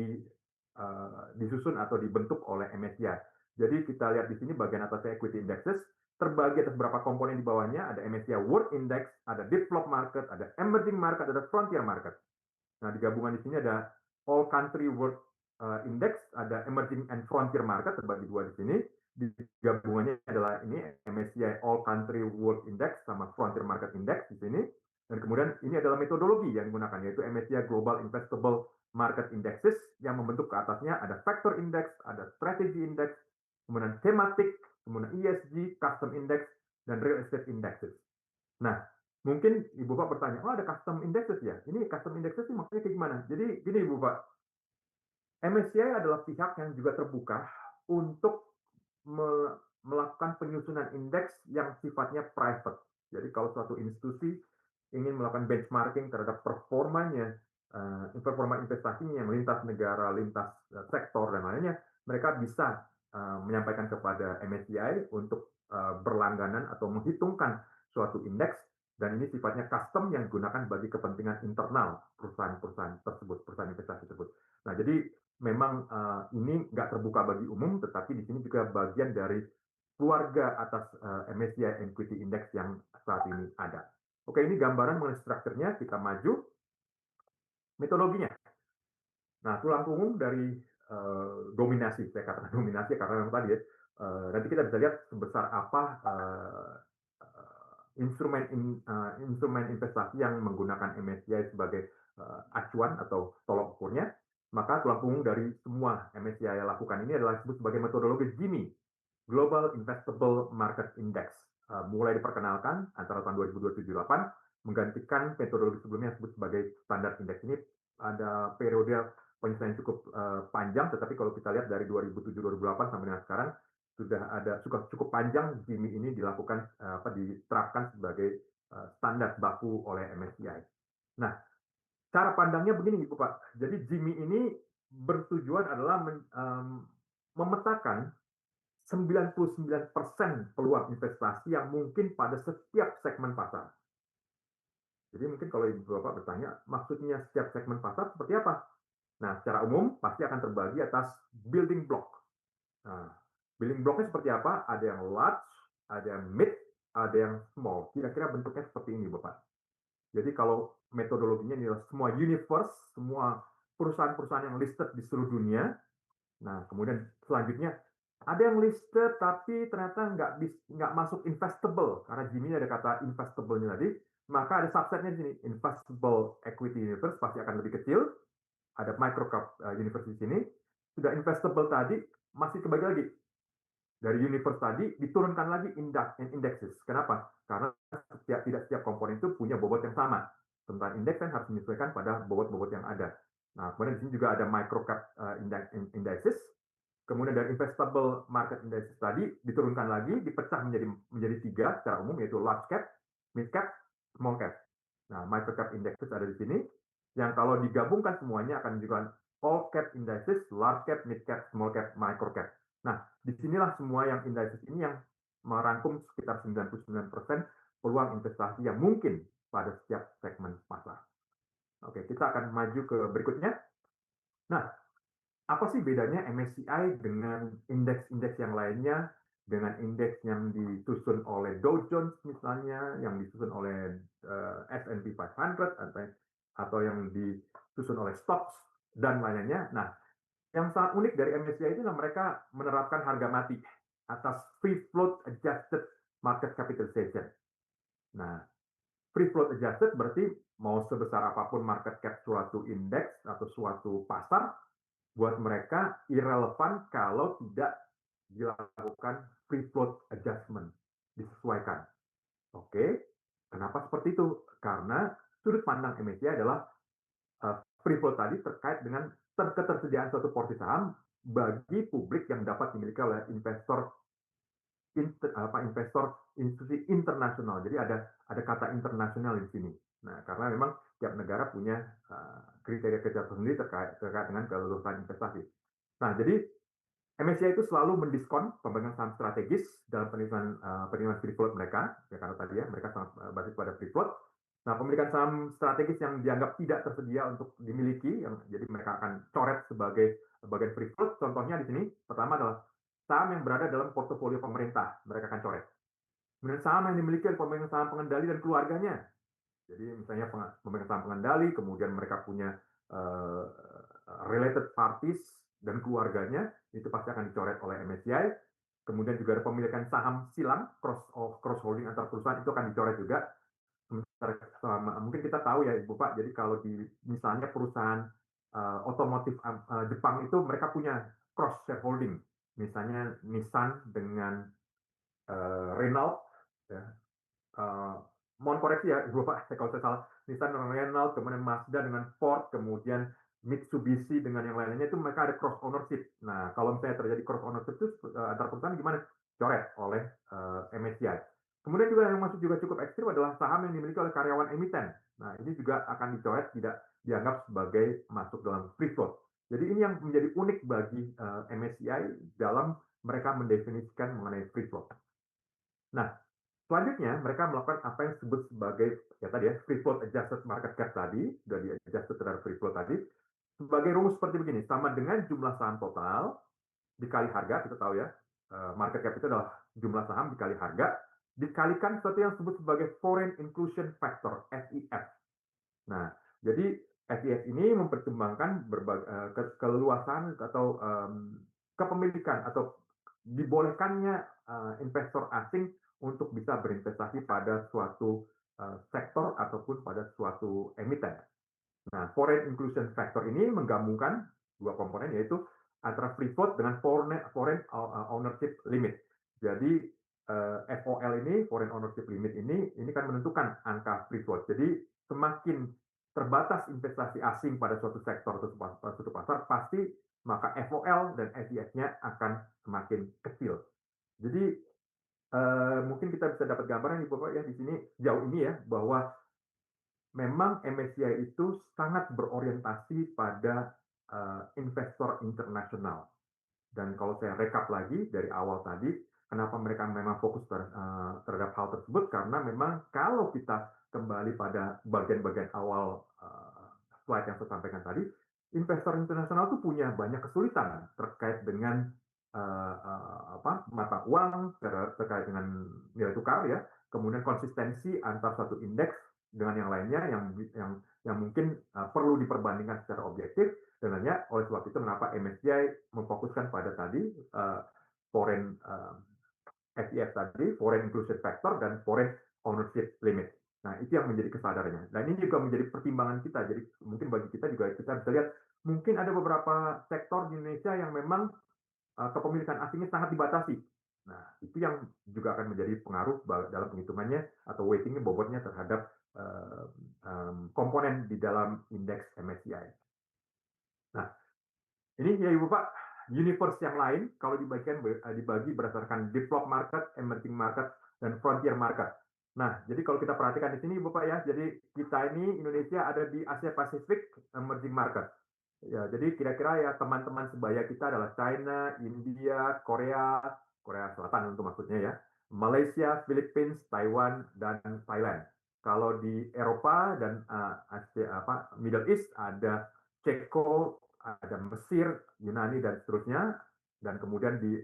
disusun atau dibentuk oleh MSCI. Jadi kita lihat di sini bagian atasnya equity indexes, terbagi atas beberapa komponen di bawahnya, ada MSCI World Index, ada Developed Market, ada Emerging Market, ada Frontier Market. Nah, di gabungan di sini ada All Country World Index, ada Emerging and Frontier Market, terbagi dua di sini. Di gabungannya adalah ini MSCI All Country World Index sama Frontier Market Index di sini. Dan kemudian ini adalah metodologi yang digunakan, yaitu MSCI Global Investable Market Indexes, yang membentuk ke atasnya ada Factor Index, ada Strategy Index, kemudian Thematic, kemudian ESG, Custom Index, dan Real Estate Indexes. Nah, mungkin Ibu Pak bertanya, oh ada Custom Indexes ya? Ini Custom Indexes ini maksudnya kayak gimana? Jadi gini Ibu Pak, MSCI adalah pihak yang juga terbuka untuk melakukan penyusunan indeks yang sifatnya private. Jadi kalau suatu institusi ingin melakukan benchmarking terhadap performanya, performa investasinya yang lintas negara, lintas sektor dan lainnya, mereka bisa menyampaikan kepada MSCI untuk berlangganan atau menghitungkan suatu indeks, dan ini sifatnya custom yang digunakan bagi kepentingan internal perusahaan-perusahaan tersebut, perusahaan investasi tersebut. Nah, jadi memang ini nggak terbuka bagi umum, tetapi di sini juga bagian dari keluarga atas MSCI Equity Index yang saat ini ada. Oke, ini gambaran mengenai strukturnya. Kita maju. Metodologinya. Nah, tulang punggung dari dominasi, saya katakan dominasi karena memang tadi ya, nanti kita bisa lihat sebesar apa instrumen investasi yang menggunakan MSCI sebagai acuan atau tolok ukurnya. Maka tulang punggung dari semua MSCI yang lakukan ini adalah disebut sebagai metodologi GIMI, Global Investable Market Index. Mulai diperkenalkan antara tahun 2027-2028, menggantikan metodologi sebelumnya yang disebut sebagai standar indeks. Ini ada periode penyesuaian cukup panjang, tetapi kalau kita lihat dari 2007-2008 sampai dengan sekarang, sudah ada cukup panjang GIMI ini dilakukan diterapkan sebagai standar baku oleh MSCI. Nah, cara pandangnya begini Ibu Pak. Jadi GIMI ini bertujuan adalah memetakan 99% peluang investasi yang mungkin pada setiap segmen pasar. Jadi mungkin kalau Ibu Bapak bertanya, maksudnya setiap segmen pasar seperti apa? Nah, secara umum pasti akan terbagi atas building block. Nah, building blocknya seperti apa? Ada yang large, ada yang mid, ada yang small. Kira-kira bentuknya seperti ini, Bapak. Jadi kalau metodologinya ini adalah semua universe, semua perusahaan-perusahaan yang listed di seluruh dunia. Nah, kemudian selanjutnya ada yang listed tapi ternyata nggak masuk investable, karena Jimmy ada kata investable-nya tadi. Maka ada subsetnya di sini, investable equity universe pasti akan lebih kecil. Ada microcap universe di sini. Sudah investable tadi masih kebagi lagi. Dari universe tadi diturunkan lagi indexes. Kenapa? Karena tidak setiap komponen itu punya bobot yang sama. Sementara indeks kan harus menyesuaikan pada bobot-bobot yang ada. Nah, kemudian di sini juga ada microcap indexes. Kemudian dari investable market indexes tadi diturunkan lagi, dipecah menjadi tiga secara umum, yaitu large cap, mid cap, small cap. Nah, microcap indexes ada di sini, yang kalau digabungkan semuanya akan menunjukkan all cap indexes, large cap, mid cap, small cap, micro cap. Nah, disinilah semua yang indexes ini yang merangkum sekitar 99% peluang investasi yang mungkin pada setiap segmen pasar. Oke, kita akan maju ke berikutnya. Nah, apa sih bedanya MSCI dengan indeks-indeks yang lainnya, dengan indeks yang disusun oleh Dow Jones misalnya, yang disusun oleh S&P 500 atau yang disusun oleh stocks dan lainnya. Nah, yang sangat unik dari MSCI itu adalah mereka menerapkan harga mati atas free float adjusted market capitalization. Nah, free float adjusted berarti mau sebesar apapun market cap suatu indeks atau suatu pasar, buat mereka irrelevan kalau tidak dilakukan free float adjustment, disesuaikan. Oke, kenapa seperti itu? Karena sudut pandang MSCI adalah free float tadi terkait dengan ketersediaan suatu porsi saham bagi publik yang dapat dimiliki oleh investor institusi internasional. Jadi ada kata internasional di sini. Nah, karena memang tiap negara punya kriteria-kriteria tersendiri terkait dengan kelulusan investasi. Nah, jadi MSCI itu selalu mendiskon pemegang saham strategis dalam penilaian free float mereka, ya karena tadi ya mereka sangat basis pada free float. Nah, pemilikan saham strategis yang dianggap tidak tersedia untuk dimiliki, jadi mereka akan coret sebagai bagian free float. Contohnya di sini, pertama adalah saham yang berada dalam portofolio pemerintah, mereka akan coret. Kemudian saham yang dimiliki oleh pemegang saham pengendali dan keluarganya. Jadi misalnya pemegang saham pengendali, kemudian mereka punya uh, related parties dan keluarganya, itu pasti akan dicoret oleh MSCI. Kemudian juga ada pemilikan saham silang, cross holding antar perusahaan, itu akan dicoret juga. Mungkin kita tahu ya Ibu Pak, jadi kalau di misalnya perusahaan otomotif Jepang itu mereka punya cross shareholding, misalnya Nissan dengan Renault, ya. Mohon koreksi ya Ibu Pak, kalau saya salah. Nissan dengan Renault, kemudian Mazda dengan Ford, kemudian Mitsubishi dengan yang lainnya, itu mereka ada cross ownership. Nah, kalau misalnya terjadi cross ownership itu antar perusahaan gimana? Coret oleh MSCI. Kemudian juga yang masuk juga cukup ekstrim adalah saham yang dimiliki oleh karyawan emiten. Nah, ini juga akan dicoret, tidak dianggap sebagai masuk dalam free float. Jadi ini yang menjadi unik bagi MSCI dalam mereka mendefinisikan mengenai free float. Nah, selanjutnya mereka melakukan apa yang disebut sebagai ya tadi ya free float adjusted market cap tadi, sudah di adjusted terhadap free float tadi, sebagai rumus seperti begini, sama dengan jumlah saham total dikali harga, kita tahu ya, market cap itu adalah jumlah saham dikali harga, dikalikan sesuatu yang disebut sebagai foreign inclusion factor, FIF. Nah, jadi FIF ini mempertimbangkan keleluasan atau kepemilikan atau dibolehkannya investor asing untuk bisa berinvestasi pada suatu sektor ataupun pada suatu emiten. Nah, foreign inclusion factor ini menggabungkan dua komponen, yaitu antara free float dengan foreign ownership limit. Jadi FOL ini, foreign ownership limit ini kan menentukan angka free float. Jadi semakin terbatas investasi asing pada suatu sektor atau suatu pasar, pasti maka FOL dan FIF-nya akan semakin kecil. Jadi mungkin kita bisa dapat gambaran Ibu Bapak ya di sini jauh ini ya, bahwa memang MSCI itu sangat berorientasi pada investor internasional. Dan kalau saya rekap lagi dari awal tadi, kenapa mereka memang fokus terhadap hal tersebut, karena memang kalau kita kembali pada bagian-bagian awal slide yang saya sampaikan tadi, investor internasional itu punya banyak kesulitan terkait dengan mata uang, terkait dengan nilai tukar ya, kemudian konsistensi antar satu indeks dengan yang lainnya yang mungkin perlu diperbandingkan secara objektif. Sebenarnya oleh sebab itu kenapa MSCI memfokuskan pada tadi foreign FIF tadi, foreign inclusion factor dan foreign ownership limit. Nah, itu yang menjadi kesadarannya. Dan ini juga menjadi pertimbangan kita. Jadi mungkin bagi kita juga kita bisa lihat mungkin ada beberapa sektor di Indonesia yang memang kepemilikan asingnya sangat dibatasi. Nah, itu yang juga akan menjadi pengaruh dalam penghitungannya atau weightingnya, bobotnya terhadap komponen di dalam indeks MSCI. Nah, ini ya Ibu Pak, universe yang lain kalau dibagi berdasarkan developed market, emerging market, dan frontier market. Nah, jadi kalau kita perhatikan di sini Ibu Pak ya, jadi kita ini Indonesia ada di Asia Pacific emerging market. Ya, jadi kira-kira ya teman-teman sebaya kita adalah China, India, Korea Selatan untuk maksudnya ya, Malaysia, Philippines, Taiwan, dan Thailand. Kalau di Eropa dan Middle East ada Ceko, ada Mesir, Yunani, dan seterusnya. Dan kemudian di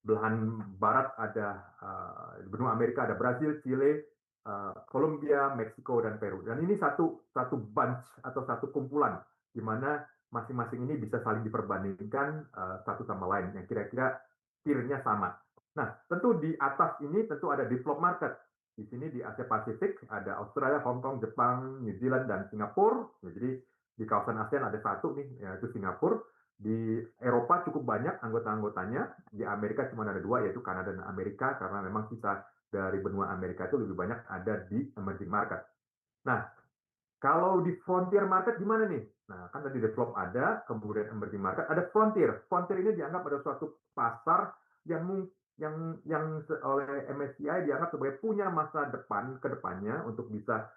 belahan barat ada di benua Amerika ada Brazil, Chile, Kolombia, Meksiko, dan Peru. Dan ini satu bunch atau satu kumpulan di mana masing-masing ini bisa saling diperbandingkan satu sama lain yang kira-kira peer-nya sama. Nah, tentu di atas ini tentu ada developed market. Di sini di Asia Pasifik ada Australia, Hong Kong, Jepang, New Zealand, dan Singapura. Jadi di kawasan ASEAN ada satu nih, yaitu Singapura. Di Eropa cukup banyak anggota-anggotanya. Di Amerika cuma ada dua, yaitu Kanada dan Amerika, karena memang sisa dari benua Amerika itu lebih banyak ada di emerging market. Nah, kalau di frontier market gimana nih? Nah, kan tadi develop ada, kemudian emerging market, ada frontier. Frontier ini dianggap ada suatu pasar yang oleh MSCI dianggap sebagai punya masa depan ke depannya untuk bisa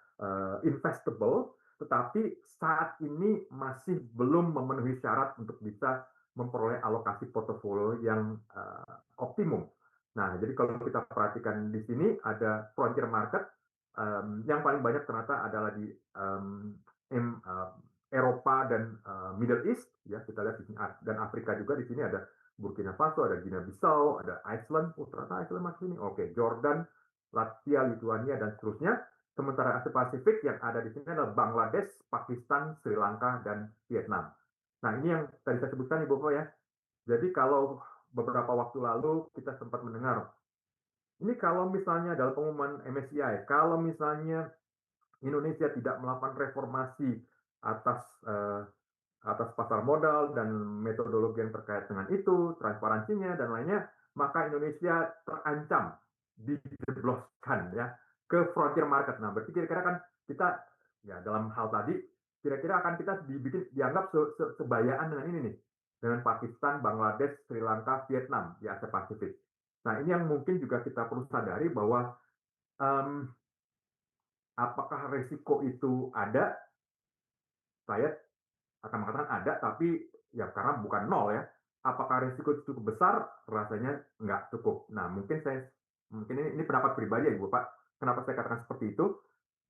investable, tetapi saat ini masih belum memenuhi syarat untuk bisa memperoleh alokasi portofolio yang optimum. Nah, jadi kalau kita perhatikan di sini ada frontier market, yang paling banyak ternyata adalah di Eropa dan Middle East, ya kita lihat di sini, dan Afrika juga di sini ada Burkina Faso, ada Guinea Bissau, ada Iceland, ternyata Iceland masuk ini, oke, Jordan, Latvia, Lithuania, dan seterusnya. Sementara Asia Pasifik yang ada di sini adalah Bangladesh, Pakistan, Sri Lanka, dan Vietnam. Nah, ini yang tadi saya sebutkan, Ibu Bapak ya. Jadi kalau beberapa waktu lalu kita sempat mendengar, ini kalau misalnya dalam pengumuman MSCI, kalau misalnya Indonesia tidak melakukan reformasi atas atas pasar modal dan metodologi yang terkait dengan itu, transparansinya dan lainnya, maka Indonesia terancam dijebloskan ya ke frontier market. Nah, berarti kira-kira kan kita ya dalam hal tadi kira-kira akan kita dianggap sebayaan dengan ini nih, dengan Pakistan, Bangladesh, Sri Lanka, Vietnam di Asia Pasifik. Nah, ini yang mungkin juga kita perlu sadari bahwa apakah resiko itu ada? Saya akan mengatakan ada, tapi ya karena bukan nol ya. Apakah risiko itu cukup besar? Rasanya nggak cukup. Nah, mungkin ini pendapat pribadi ya, Ibu Pak. Kenapa saya katakan seperti itu?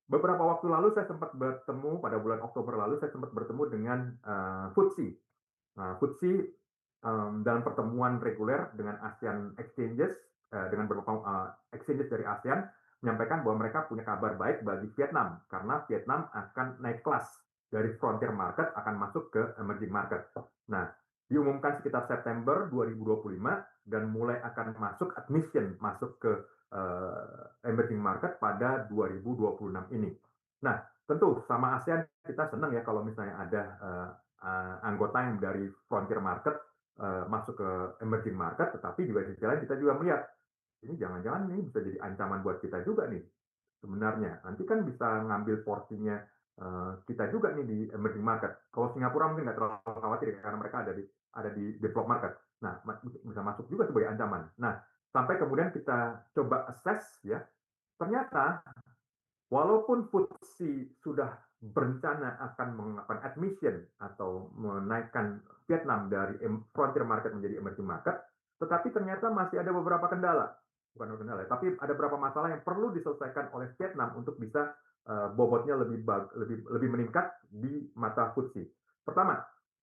Beberapa waktu lalu saya sempat bertemu pada bulan Oktober lalu saya sempat bertemu dengan FTSE. Nah, FTSE dalam pertemuan reguler dengan ASEAN Exchanges dengan beberapa exchanges dari ASEAN menyampaikan bahwa mereka punya kabar baik bagi Vietnam karena Vietnam akan naik kelas dari frontier market akan masuk ke emerging market. Nah, diumumkan sekitar September 2025 dan mulai akan masuk admission masuk ke emerging market pada 2026 ini. Nah, tentu sama ASEAN kita senang ya kalau misalnya ada anggota yang dari frontier market masuk ke emerging market, tetapi juga di sisi lain kita juga melihat ini jangan-jangan ini bisa jadi ancaman buat kita juga nih sebenarnya. Nanti kan bisa ngambil porsinya kita juga nih di emerging market. Kalau Singapura mungkin nggak terlalu khawatir karena mereka ada di developed market. Nah, bisa masuk juga sebagai ancaman. Nah, sampai kemudian kita coba assess ya, ternyata walaupun FTSE sudah berencana akan melakukan admission atau menaikkan Vietnam dari frontier market menjadi emerging market, tetapi ternyata masih ada beberapa kendala. Bukan kendala, tapi ada beberapa masalah yang perlu diselesaikan oleh Vietnam untuk bisa bobotnya lebih meningkat di mata FTSE. Pertama,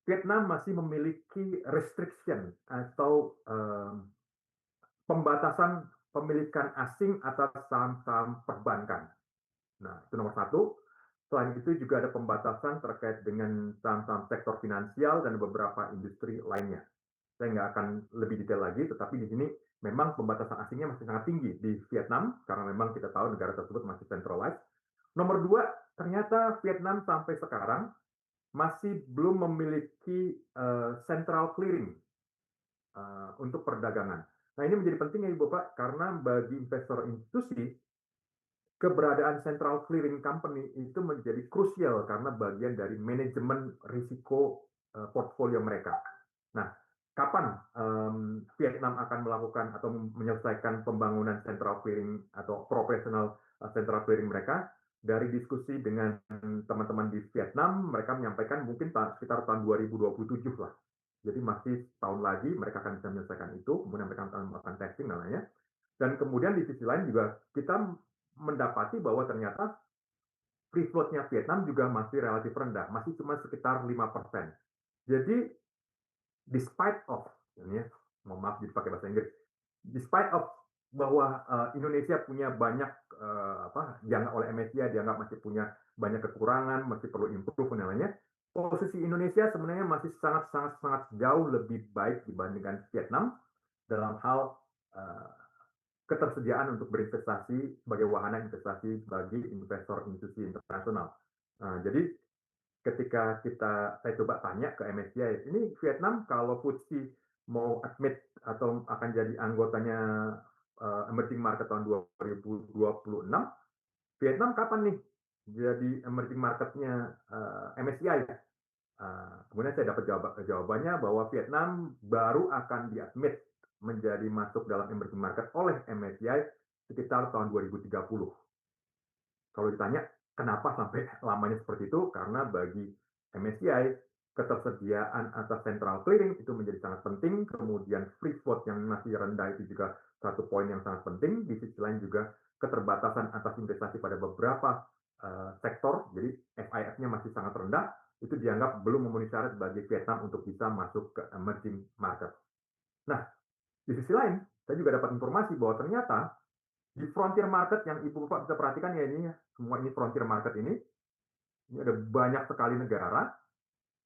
Vietnam masih memiliki restriction atau pembatasan pemilikan asing atas saham-saham perbankan. Nah, itu nomor satu. Selain itu juga ada pembatasan terkait dengan saham-saham sektor finansial dan beberapa industri lainnya. Saya nggak akan lebih detail lagi, tetapi di sini memang pembatasan asingnya masih sangat tinggi di Vietnam, karena memang kita tahu negara tersebut masih centralized. Nomor dua, ternyata Vietnam sampai sekarang masih belum memiliki central clearing untuk perdagangan. Nah, ini menjadi penting ya Ibu Bapak, karena bagi investor institusi, keberadaan central clearing company itu menjadi krusial karena bagian dari manajemen risiko portfolio mereka. Nah, kapan Vietnam akan melakukan atau menyelesaikan pembangunan central clearing atau professional central clearing mereka? Dari diskusi dengan teman-teman di Vietnam, mereka menyampaikan mungkin sekitar tahun 2027 lah. Jadi masih tahun lagi mereka akan bisa menyelesaikan itu, kemudian mereka akan melakukan testing dan lainnya. Dan kemudian di sisi lain juga kita mendapati bahwa ternyata free float-nya Vietnam juga masih relatif rendah, masih cuma sekitar 5%. Jadi, despite of, ini ya, mohon maaf dipakai bahasa Inggris, despite of bahwa Indonesia punya banyak dianggap oleh MSCI dianggap masih punya banyak kekurangan, masih perlu improve dan lainnya, posisi Indonesia sebenarnya masih sangat jauh lebih baik dibandingkan Vietnam dalam hal ketersediaan untuk berinvestasi sebagai wahana investasi bagi investor institusi internasional. Jadi ketika saya coba tanya ke MSCI, ini Vietnam kalau FTSE mau admit atau akan jadi anggotanya emerging market tahun 2026, Vietnam kapan nih jadi emerging marketnya MSCI? Kemudian saya dapat jawabannya bahwa Vietnam baru akan diadmit menjadi masuk dalam emerging market oleh MSCI sekitar tahun 2030. Kalau ditanya kenapa sampai lamanya seperti itu, karena bagi MSCI ketersediaan atas central clearing itu menjadi sangat penting, kemudian free float yang masih rendah itu juga satu poin yang sangat penting, di sisi lain juga keterbatasan atas investasi pada beberapa sektor, jadi FIF-nya masih sangat rendah, itu dianggap belum memenuhi syarat bagi Vietnam untuk bisa masuk ke emerging market. Nah, di sisi lain, saya juga dapat informasi bahwa ternyata di frontier market yang Ibu Bapak bisa perhatikan ya ini, semua ini frontier market ini ada banyak sekali negara.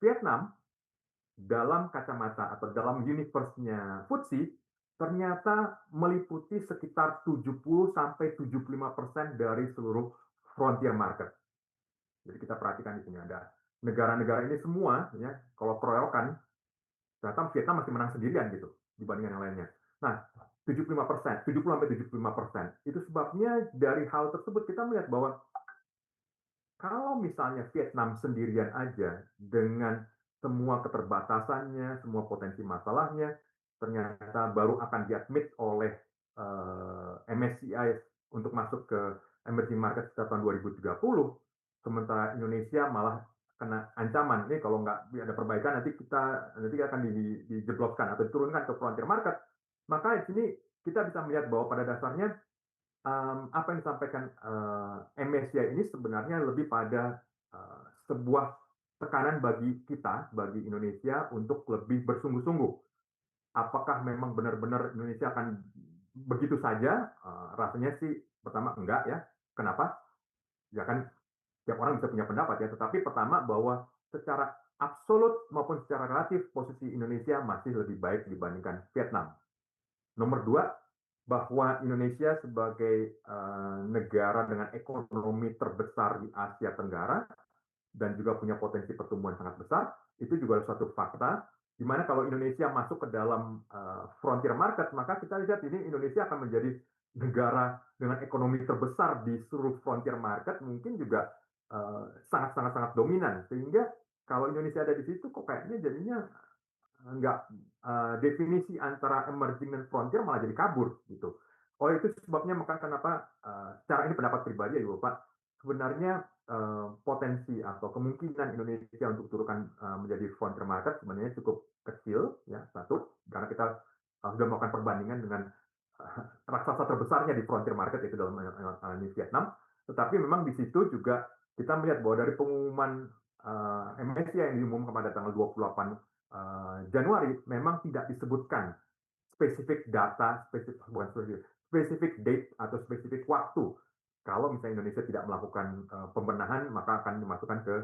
Vietnam dalam kacamata atau dalam universe-nya FTSE ternyata meliputi sekitar 70-75% dari seluruh frontier market. Jadi kita perhatikan di sini ada negara-negara ini semua, ya, kalau keroyokan, ternyata Vietnam masih menang sendirian gitu dibandingkan yang lainnya. Nah, 75%, 70-75%. Itu sebabnya dari hal tersebut kita melihat bahwa kalau misalnya Vietnam sendirian aja dengan semua keterbatasannya, semua potensi masalahnya, ternyata baru akan diadmit oleh MSCI untuk masuk ke emerging market sekitar tahun 2030, sementara Indonesia malah kena ancaman ini kalau nggak ada perbaikan nanti akan dijebloskan atau diturunkan ke frontier market. Maka di sini kita bisa melihat bahwa pada dasarnya apa yang disampaikan MSCI ini sebenarnya lebih pada sebuah tekanan bagi kita, bagi Indonesia untuk lebih bersungguh-sungguh. Apakah memang benar-benar Indonesia akan begitu saja? Rasanya sih pertama enggak ya. Kenapa? Ya kan tiap orang bisa punya pendapat ya. Tetapi pertama bahwa secara absolut maupun secara relatif posisi Indonesia masih lebih baik dibandingkan Vietnam. Nomor dua, bahwa Indonesia sebagai negara dengan ekonomi terbesar di Asia Tenggara dan juga punya potensi pertumbuhan sangat besar, itu juga suatu fakta, di mana kalau Indonesia masuk ke dalam frontier market, maka kita lihat ini Indonesia akan menjadi negara dengan ekonomi terbesar di seluruh frontier market, mungkin juga sangat-sangat dominan, sehingga kalau Indonesia ada di situ, kok kayaknya jadinya nggak definisi antara emerging dan frontier malah jadi kabur gitu. Oh itu sebabnya maka kenapa secara ini pendapat pribadi ya Bapak, sebenarnya potensi atau kemungkinan Indonesia untuk turunkan menjadi frontier market sebenarnya cukup kecil ya satu karena kita sudah melakukan perbandingan dengan raksasa terbesarnya di frontier market itu dalam ini Vietnam, tetapi memang di situ juga kita melihat bahwa dari pengumuman MSCI yang diumumkan pada tanggal 28 Januari memang tidak disebutkan spesifik data, spesifik date atau spesifik waktu. Kalau misalnya Indonesia tidak melakukan pembenahan, maka akan dimasukkan ke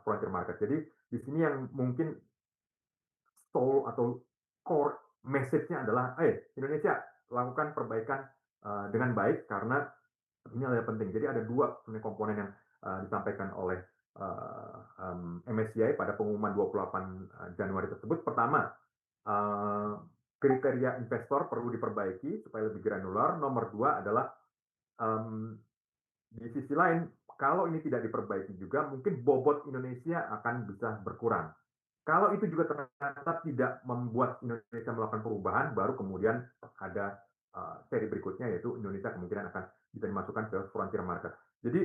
frontier market. Jadi di sini yang mungkin soul atau core message-nya adalah, Indonesia lakukan perbaikan dengan baik karena ini adalah penting. Jadi ada dua komponen yang disampaikan oleh MSCI pada pengumuman 28 Januari tersebut. Pertama, kriteria investor perlu diperbaiki supaya lebih granular. Nomor dua adalah di sisi lain, kalau ini tidak diperbaiki juga, mungkin bobot Indonesia akan bisa berkurang. Kalau itu juga ternyata tidak membuat Indonesia melakukan perubahan, baru kemudian ada seri berikutnya, yaitu Indonesia kemungkinan akan bisa dimasukkan ke frontier market. Jadi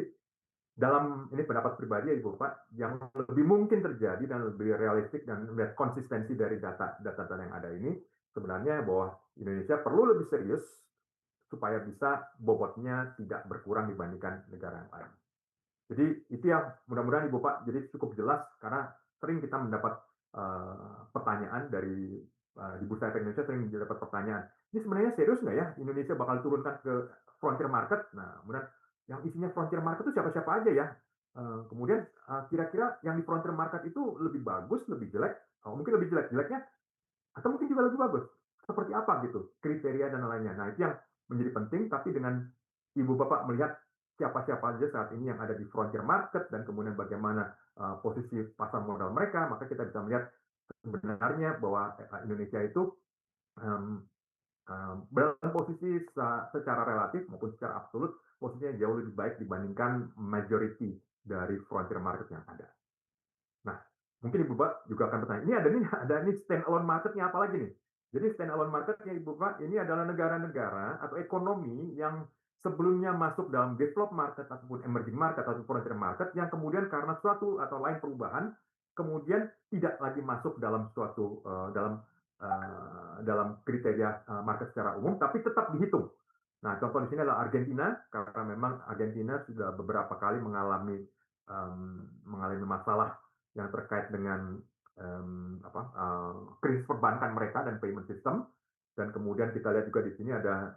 dalam ini pendapat pribadi ya Ibu Pak, yang lebih mungkin terjadi dan lebih realistik dan melihat konsistensi dari data yang ada ini, sebenarnya bahwa Indonesia perlu lebih serius supaya bisa bobotnya tidak berkurang dibandingkan negara yang lain. Jadi itu yang mudah-mudahan Ibu Pak jadi cukup jelas karena sering kita mendapat pertanyaan dari di Bursa Efek Indonesia sering mendapat pertanyaan, ini sebenarnya serius nggak ya Indonesia bakal turunkan ke frontier market? Nah, kemudian yang isinya frontier market itu siapa-siapa aja ya? Kemudian kira-kira yang di frontier market itu lebih bagus, lebih jelek, mungkin lebih jelek-jeleknya, atau mungkin juga lebih bagus. Seperti apa gitu kriteria dan lainnya. Nah itu yang menjadi penting. Tapi dengan Ibu Bapak melihat siapa-siapa saja saat ini yang ada di frontier market dan kemudian bagaimana posisi pasar modal mereka, maka kita bisa melihat sebenarnya bahwa Indonesia itu dalam posisi secara relatif maupun secara absolut posisinya jauh lebih baik dibandingkan majority dari frontier market yang ada. Nah, mungkin Ibu Bapak juga akan bertanya, ini ada nih stand alone marketnya apa lagi nih? Jadi stand alone marketnya Ibu Bapak ini adalah negara-negara atau ekonomi yang sebelumnya masuk dalam developed market ataupun emerging market atau frontier market yang kemudian karena suatu atau lain perubahan kemudian tidak lagi masuk dalam suatu dalam kriteria market secara umum tapi tetap dihitung. Nah, contoh di sini adalah Argentina karena memang Argentina sudah beberapa kali mengalami masalah yang terkait dengan krisis perbankan mereka dan payment system. dan kemudian kita lihat juga di sini ada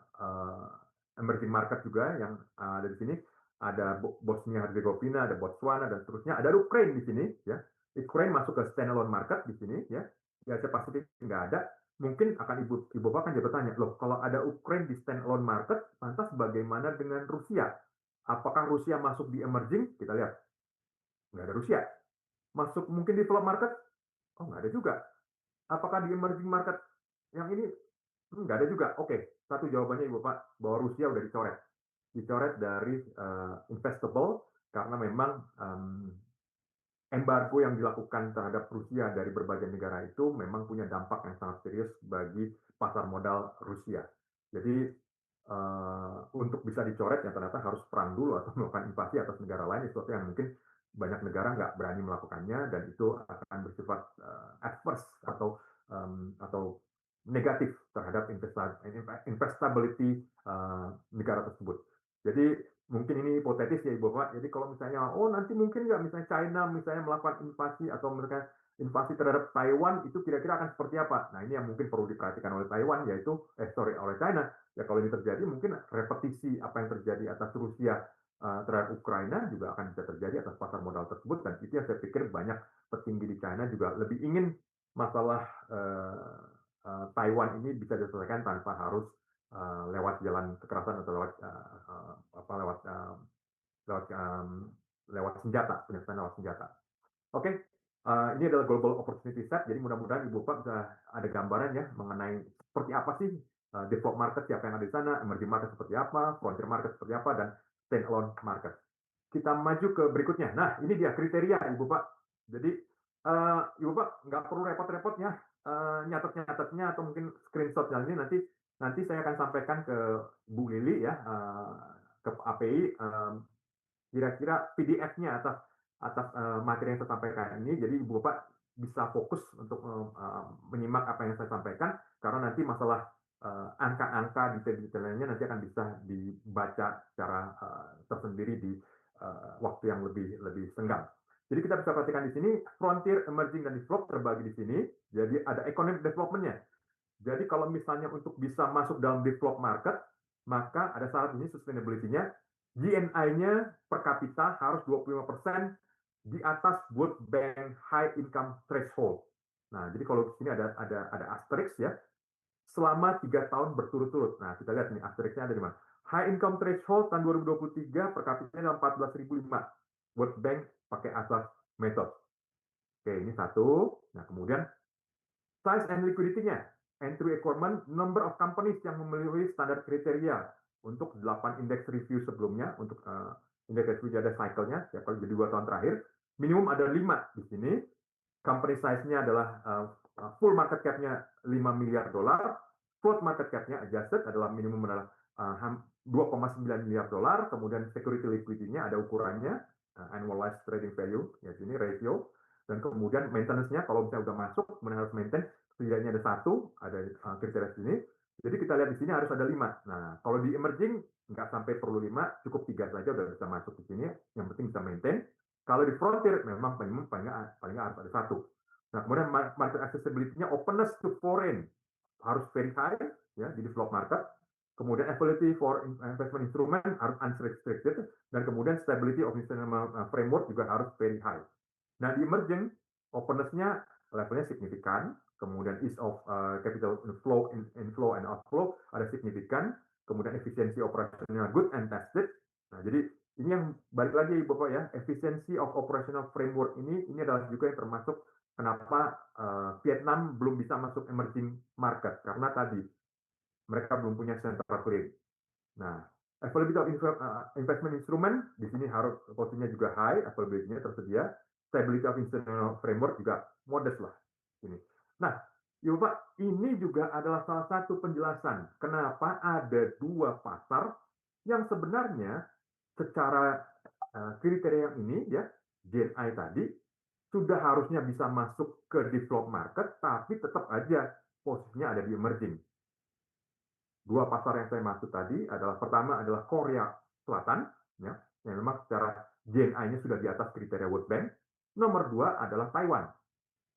emerging market juga yang ada di sini, ada Bosnia Herzegovina, ada Botswana dan seterusnya, ada Ukraine di sini ya. Ukraine masuk ke standalone market di sini ya. Di Asia Pasifik nggak ada. Mungkin akan ibu bapak akan bertanya, loh kalau ada Ukraine di standalone market, lantas bagaimana dengan Rusia? Apakah Rusia masuk di emerging? Kita lihat nggak ada Rusia. Masuk mungkin di developed market? Oh nggak ada juga. Apakah di emerging market yang ini? Nggak ada juga. Oke, satu jawabannya Ibu Pak, bahwa Rusia udah dicoret. Dicoret dari investable karena memang embargo yang dilakukan terhadap Rusia dari berbagai negara itu memang punya dampak yang sangat serius bagi pasar modal Rusia. Jadi untuk bisa dicoret ya ternyata harus perang dulu atau melakukan invasi atas negara lain, sesuatu yang mungkin banyak negara nggak berani melakukannya dan itu akan bersifat adverse atau negatif terhadap investability negara tersebut. Jadi mungkin ini hipotetis ya Ibu Bapak. Jadi kalau misalnya, oh nanti mungkin nggak misalnya China misalnya melakukan invasi atau mereka invasi terhadap Taiwan, itu kira-kira akan seperti apa? Nah ini yang mungkin perlu diperhatikan oleh Taiwan, yaitu oleh China. Ya kalau ini terjadi, mungkin repetisi apa yang terjadi atas Rusia terhadap Ukraina juga akan bisa terjadi atas pasar modal tersebut. Dan itu yang saya pikir banyak petinggi di China juga lebih ingin masalah Taiwan ini bisa diselesaikan tanpa harus lewat jalan kekerasan atau lewat senjata, penyelesaian lewat senjata. Oke, ini adalah global opportunity set. Jadi mudah-mudahan Ibu Pak bisa ada gambaran ya mengenai seperti apa sih developed market, siapa yang ada di sana, emerging market seperti apa, frontier market seperti apa, dan standalone market. Kita maju ke berikutnya. Nah, ini dia kriteria Ibu Pak. Jadi Ibu Pak nggak perlu repot-repot ya nyatet-nyatetnya atau mungkin screenshot ini nanti saya akan sampaikan ke Bu Lili ya ke API kira-kira PDF-nya atas materi yang saya sampaikan ini. Jadi Ibu Bapak bisa fokus untuk menyimak apa yang saya sampaikan karena nanti masalah angka-angka detail-detailnya nanti akan bisa dibaca secara tersendiri di waktu yang lebih senggang. Jadi kita bisa perhatikan di sini frontier, emerging, dan developed terbagi di sini. Jadi ada economic development-nya. Jadi kalau misalnya untuk bisa masuk dalam developed market, maka ada syarat ini sustainability-nya. GNI-nya per kapita harus 25% di atas World Bank High Income Threshold. Nah, jadi kalau di sini ada asterisk ya, selama 3 tahun berturut-turut. Nah, kita lihat nih asterisknya ada di mana. High Income Threshold tahun 2023 per kapitanya 14.005. World Bank pakai asas method. Oke, ini satu. Nah, kemudian size and liquidity-nya. Entry requirement, number of companies yang memenuhi standar kriteria untuk 8 index review sebelumnya, untuk index review ada cycle-nya, ya kalau jadi 2 tahun terakhir, minimum ada 5 di sini. Company size-nya adalah full market cap-nya $5 miliar, float market cap-nya adjusted adalah minimum adalah $2,9 miliar, kemudian security liquidity-nya ada ukurannya, annualized trading value, ya sini ratio, dan kemudian maintenance-nya kalau misalnya udah masuk, kemudian harus maintain, setidaknya ada 1, ada kriteria sini. Jadi kita lihat di sini harus ada 5. Nah, kalau di emerging nggak sampai perlu 5, cukup 3 saja udah bisa masuk di sini. Yang penting bisa maintain. Kalau di frontier memang paling nggak harus ada 1. Nah, kemudian market accessibility-nya openness to foreign harus very high ya di developed market. Kemudian ability for investment instrument harus unrestricted, dan kemudian stability of institutional framework juga harus very high. Nah, di emerging, openness-nya levelnya signifikan, kemudian ease of capital inflow and outflow ada signifikan, kemudian efisiensi operasional good and tested. Nah, jadi ini yang balik lagi Bapak ya, efisiensi of operational framework ini adalah juga yang termasuk kenapa Vietnam belum bisa masuk emerging market, karena tadi mereka belum punya central clearing. Nah, availability of investment instrument di sini harus posisinya juga high, availability-nya tersedia. Stability of institutional framework juga modest lah. Ini. Nah, Ibu Pak, ini juga adalah salah satu penjelasan kenapa ada 2 pasar yang sebenarnya secara kriteria yang ini ya, GNI tadi sudah harusnya bisa masuk ke developed market, tapi tetap aja posisinya ada di emerging. 2 pasar yang saya maksud tadi adalah pertama adalah Korea Selatan, ya, yang memang secara GNI-nya sudah di atas kriteria World Bank. Nomor 2 adalah Taiwan.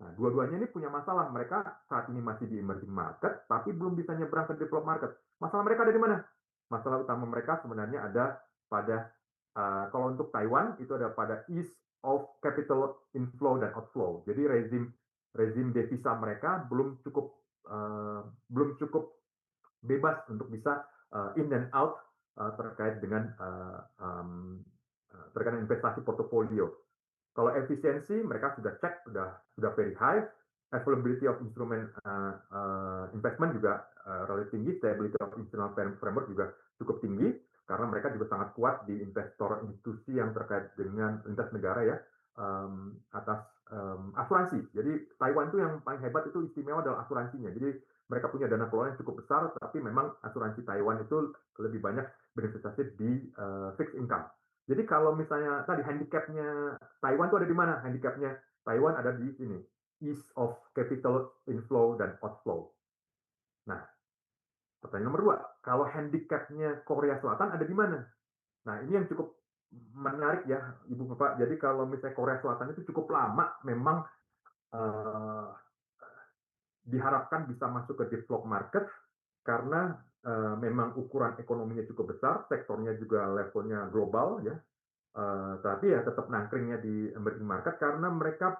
Nah, dua-duanya ini punya masalah. Mereka saat ini masih di emerging market, tapi belum bisa nyebrang ke developed market. Masalah mereka ada di mana? Masalah utama mereka sebenarnya ada pada, kalau untuk Taiwan, itu ada pada ease of capital inflow dan outflow. Jadi rezim devisa mereka belum cukup bebas untuk bisa in and out terkait dengan investasi portofolio. Kalau efisiensi mereka sudah cek, sudah very high. Availability of instrument investment juga relatif tinggi. Stability of internal framework juga cukup tinggi karena mereka juga sangat kuat di investor institusi yang terkait dengan lintas negara ya, atas asuransi. Jadi Taiwan itu yang paling hebat itu istimewa adalah asuransinya. Jadi mereka punya dana kelola yang cukup besar, tapi memang asuransi Taiwan itu lebih banyak berinvestasi di fixed income. Jadi kalau misalnya tadi handicapnya Taiwan itu ada di mana? Handicapnya Taiwan ada di sini, ease of capital inflow dan outflow. Nah, pertanyaan nomor 2, kalau handicapnya Korea Selatan ada di mana? Nah, ini yang cukup menarik ya, Ibu Bapak. Jadi kalau misalnya Korea Selatan itu cukup lama memang diharapkan bisa masuk ke developed market karena memang ukuran ekonominya cukup besar, sektornya juga levelnya global ya. Tapi ya tetap nangkringnya di emerging market karena mereka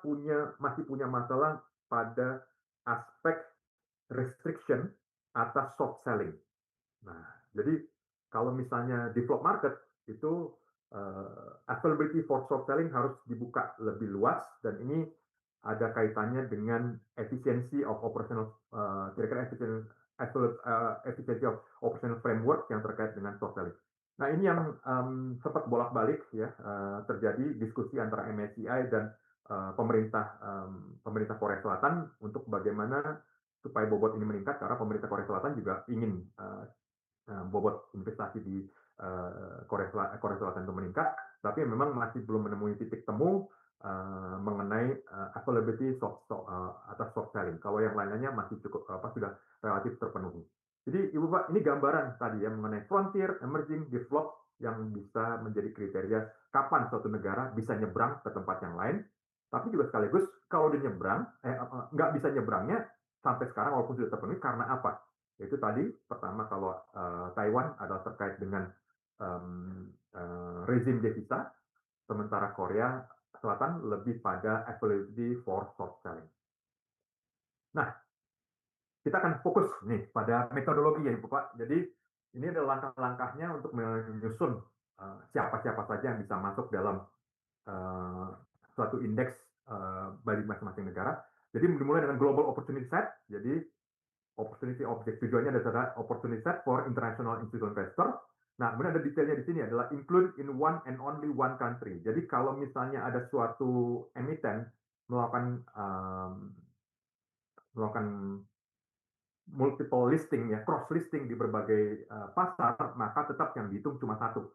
masih punya masalah pada aspek restriction atas short selling. Nah, jadi kalau misalnya developed market itu availability for short selling harus dibuka lebih luas dan ini ada kaitannya dengan efisiensi of operational kira-kira efisiensi of operational framework yang terkait dengan short selling. Nah, ini yang sempat bolak-balik ya, terjadi diskusi antara MSCI dan pemerintah Korea Selatan untuk bagaimana supaya bobot ini meningkat karena pemerintah Korea Selatan juga ingin bobot investasi di Korea Selatan itu meningkat, tapi memang masih belum menemui titik temu mengenai availability atas short selling. Kalau yang lainnya masih cukup sudah relatif terpenuhi. Jadi Ibu Pak, ini gambaran tadi ya mengenai frontier, emerging, develop yang bisa menjadi kriteria kapan suatu negara bisa nyebrang ke tempat yang lain. Tapi juga sekaligus kalau dia nyebrang, nggak bisa nyebrangnya sampai sekarang walaupun sudah terpenuhi karena apa? Itu tadi pertama kalau Taiwan adalah terkait dengan rezim devisa, sementara Korea Selatan lebih pada availability for short selling. Nah, kita akan fokus nih pada metodologi ya Ibu Pak. Jadi ini adalah langkah-langkahnya untuk menyusun siapa-siapa saja yang bisa masuk dalam suatu indeks bagi masing-masing negara. Jadi dimulai dengan global opportunity set. Jadi opportunity object tujuannya adalah opportunity set for international institutional investor. Nah, kemudian ada detailnya di sini adalah include in one and only one country. Jadi kalau misalnya ada suatu emiten melakukan multiple listing ya, cross listing di berbagai pasar, maka tetap yang dihitung cuma satu,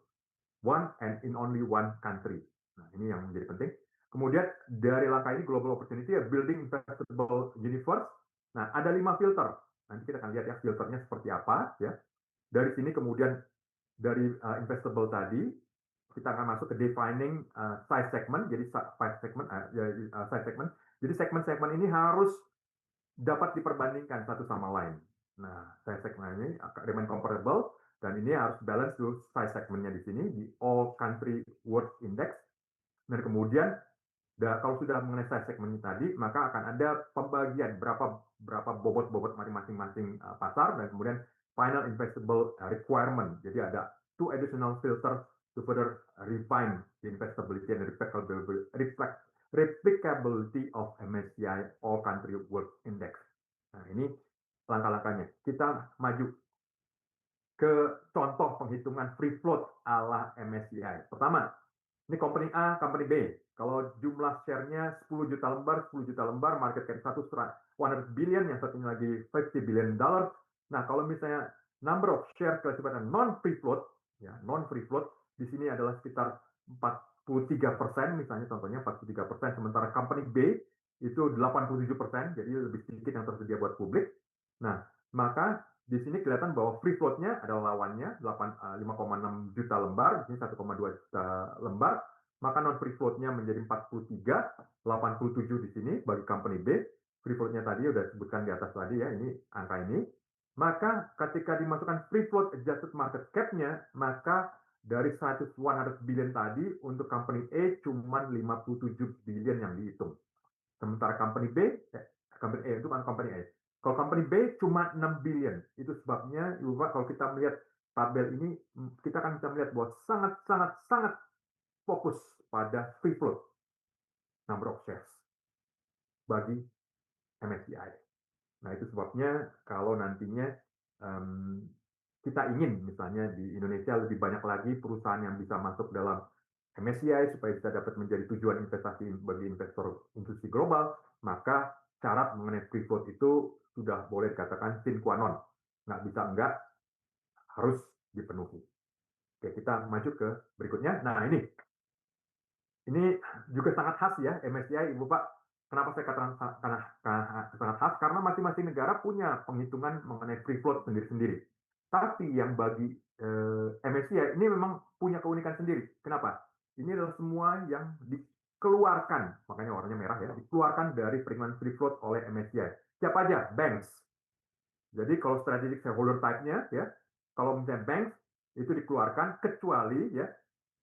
one and in only one country. Nah, ini yang menjadi penting. Kemudian dari langkah ini global opportunity ya, building investable universe. Nah, ada 5 filter. Nanti kita akan lihat ya filternya seperti apa ya. Dari sini kemudian dari investable tadi kita akan masuk ke defining size segment. Jadi size segment. Jadi segmen-segmen ini harus dapat diperbandingkan satu sama lain. Nah, size segment ini remain comparable dan ini harus balance dulu size segmentnya di sini di all country worth index. Dan kemudian kalau sudah mengenai size segment tadi, maka akan ada pembagian berapa bobot-bobot masing-masing pasar dan kemudian final investable requirement. Jadi ada 2 additional filters to further refine the investability and replicability of MSCI All Country World Index. Nah, ini langkah-langkahnya. Kita maju ke contoh penghitungan free float ala MSCI. Pertama, ini company A, company B. Kalau jumlah share-nya 10 juta lembar, market cap 100 billion, yang satunya lagi $50 billion. Nah, kalau misalnya number of share classified non-free float, ya, non-free float, di sini adalah sekitar 43%, misalnya contohnya 43%, sementara company B itu 87%, jadi lebih sedikit yang tersedia buat publik. Nah, maka di sini kelihatan bahwa free float-nya adalah lawannya 5,6 juta lembar, di sini 1,2 juta lembar. maka non-free float-nya menjadi 43, 87 di sini bagi company B. Free float-nya tadi udah sebutkan di atas tadi ya, ini angka ini. Maka ketika dimasukkan free float adjusted market cap-nya, maka dari 100 billion tadi untuk company A cuma 57 billion yang dihitung. Sementara company B, company A itu kan company A. Kalau company B cuma 6 billion. Itu sebabnya, Ibu Bapak, kalau kita melihat tabel ini, kita akan bisa melihat bahwa sangat fokus pada free float, number of shares, bagi MSCI. Nah, itu sebabnya kalau nantinya kita ingin misalnya di Indonesia lebih banyak lagi perusahaan yang bisa masuk dalam MSCI supaya bisa dapat menjadi tujuan investasi bagi investor industri global, maka syarat mengenai free float itu sudah boleh dikatakan sine qua non. Nggak bisa enggak, harus dipenuhi. Oke, kita maju ke berikutnya. Nah, ini juga sangat khas ya, MSCI, Ibu Pak. Kenapa saya katakan sangat khas? Karena masing-masing negara punya penghitungan mengenai free float sendiri-sendiri. Tapi yang bagi MSCI ini memang punya keunikan sendiri. Kenapa? Ini adalah semua yang dikeluarkan, makanya warnanya merah ya, dikeluarkan dari peringatan free float oleh MSCI. Siapa aja? Banks. Jadi kalau strategic shareholder type-nya ya, kalau misalnya banks itu dikeluarkan kecuali ya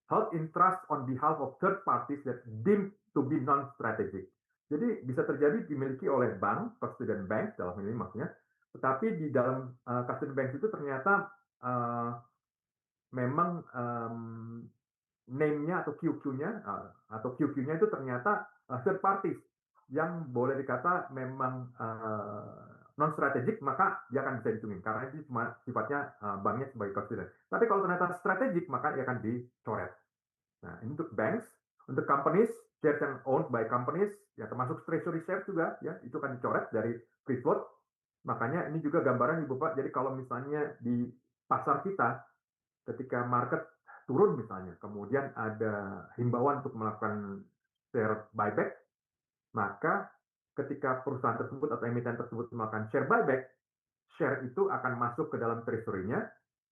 held in trust on behalf of third parties that deemed to be non-strategic. Jadi bisa terjadi dimiliki oleh bank, custodian bank dalam ini maksudnya, tetapi di dalam custodian bank itu ternyata memang name-nya atau QQ-nya itu ternyata third parties yang boleh dikata memang non-strategic, maka dia akan bisa dihitungin karena itu cuma sifatnya banknya sebagai custodian. Tapi kalau ternyata strategic, maka dia akan dicoret. Nah, ini untuk banks, untuk companies, shares yang owned by companies, ya termasuk treasury shares juga, ya itu akan dicoret dari free float. Makanya ini juga gambaran Ibu Pak. Jadi kalau misalnya di pasar kita, ketika market turun misalnya, kemudian ada himbauan untuk melakukan share buyback, maka ketika perusahaan tersebut atau emiten tersebut melakukan share buyback, share itu akan masuk ke dalam treasury-nya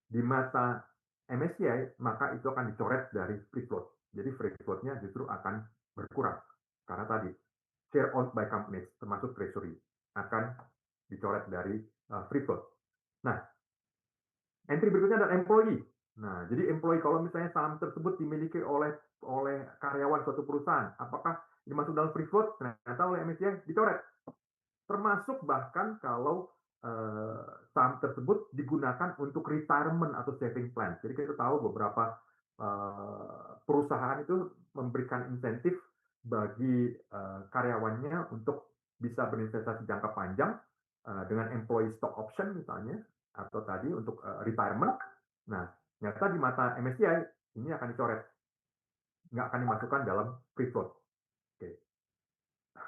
di mata MSCI, maka itu akan dicoret dari free float. Jadi free float-nya justru akan berkurang. Karena tadi, share owned by companies, termasuk treasury, akan dicoret dari free float. Nah, entry berikutnya adalah employee. Nah, jadi employee kalau misalnya saham tersebut dimiliki oleh karyawan suatu perusahaan, apakah dimasuk dalam free float? Ternyata oleh MSCI dicoret. Termasuk bahkan kalau saham tersebut digunakan untuk retirement atau saving plan. Jadi kita tahu beberapa perusahaan itu memberikan insentif bagi karyawannya untuk bisa berinvestasi jangka panjang dengan employee stock option misalnya, atau tadi untuk retirement. Nah, ternyata di mata MSCI ini akan dicoret, nggak akan dimasukkan dalam free float. Oke.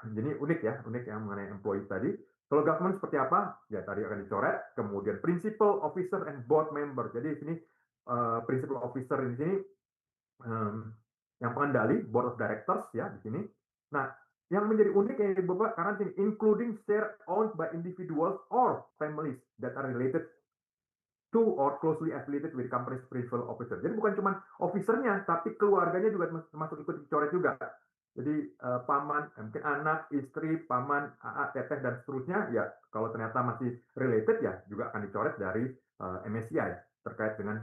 Jadi unik ya yang mengenai employee tadi. Kalau government seperti apa? Ya tadi akan dicoret. Kemudian principal officer and board member. Jadi di sini principal officer di sini yang pengendali, board of directors ya di sini. Nah, yang menjadi unik ya Bapak karena ini including share owned by individuals or families that are related to or closely affiliated with company's principal officer. Jadi bukan cuma officernya, tapi keluarganya juga termasuk ikut dicoret juga. Jadi paman, mungkin anak, istri, paman, AA, teteh, dan seterusnya, ya kalau ternyata masih related ya juga akan dicoret dari MSCI terkait dengan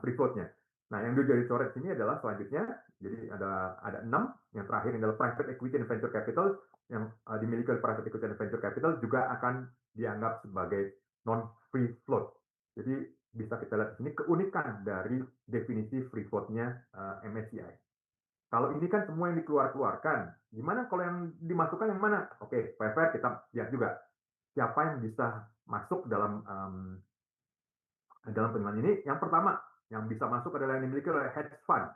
free float-nya. Nah, yang juga dicoret sini adalah selanjutnya, jadi ada 6, yang terakhir adalah private equity and venture capital, yang dimiliki oleh private equity and venture capital juga akan dianggap sebagai non-free float. Jadi bisa kita lihat di sini keunikan dari definisi free float-nya MSCI. Kalau ini kan semua yang dikeluarkan, gimana kalau yang dimasukkan yang mana? Oke, fair kita lihat juga siapa yang bisa masuk dalam penilaian ini. Yang pertama, yang bisa masuk adalah yang dimiliki oleh hedge fund.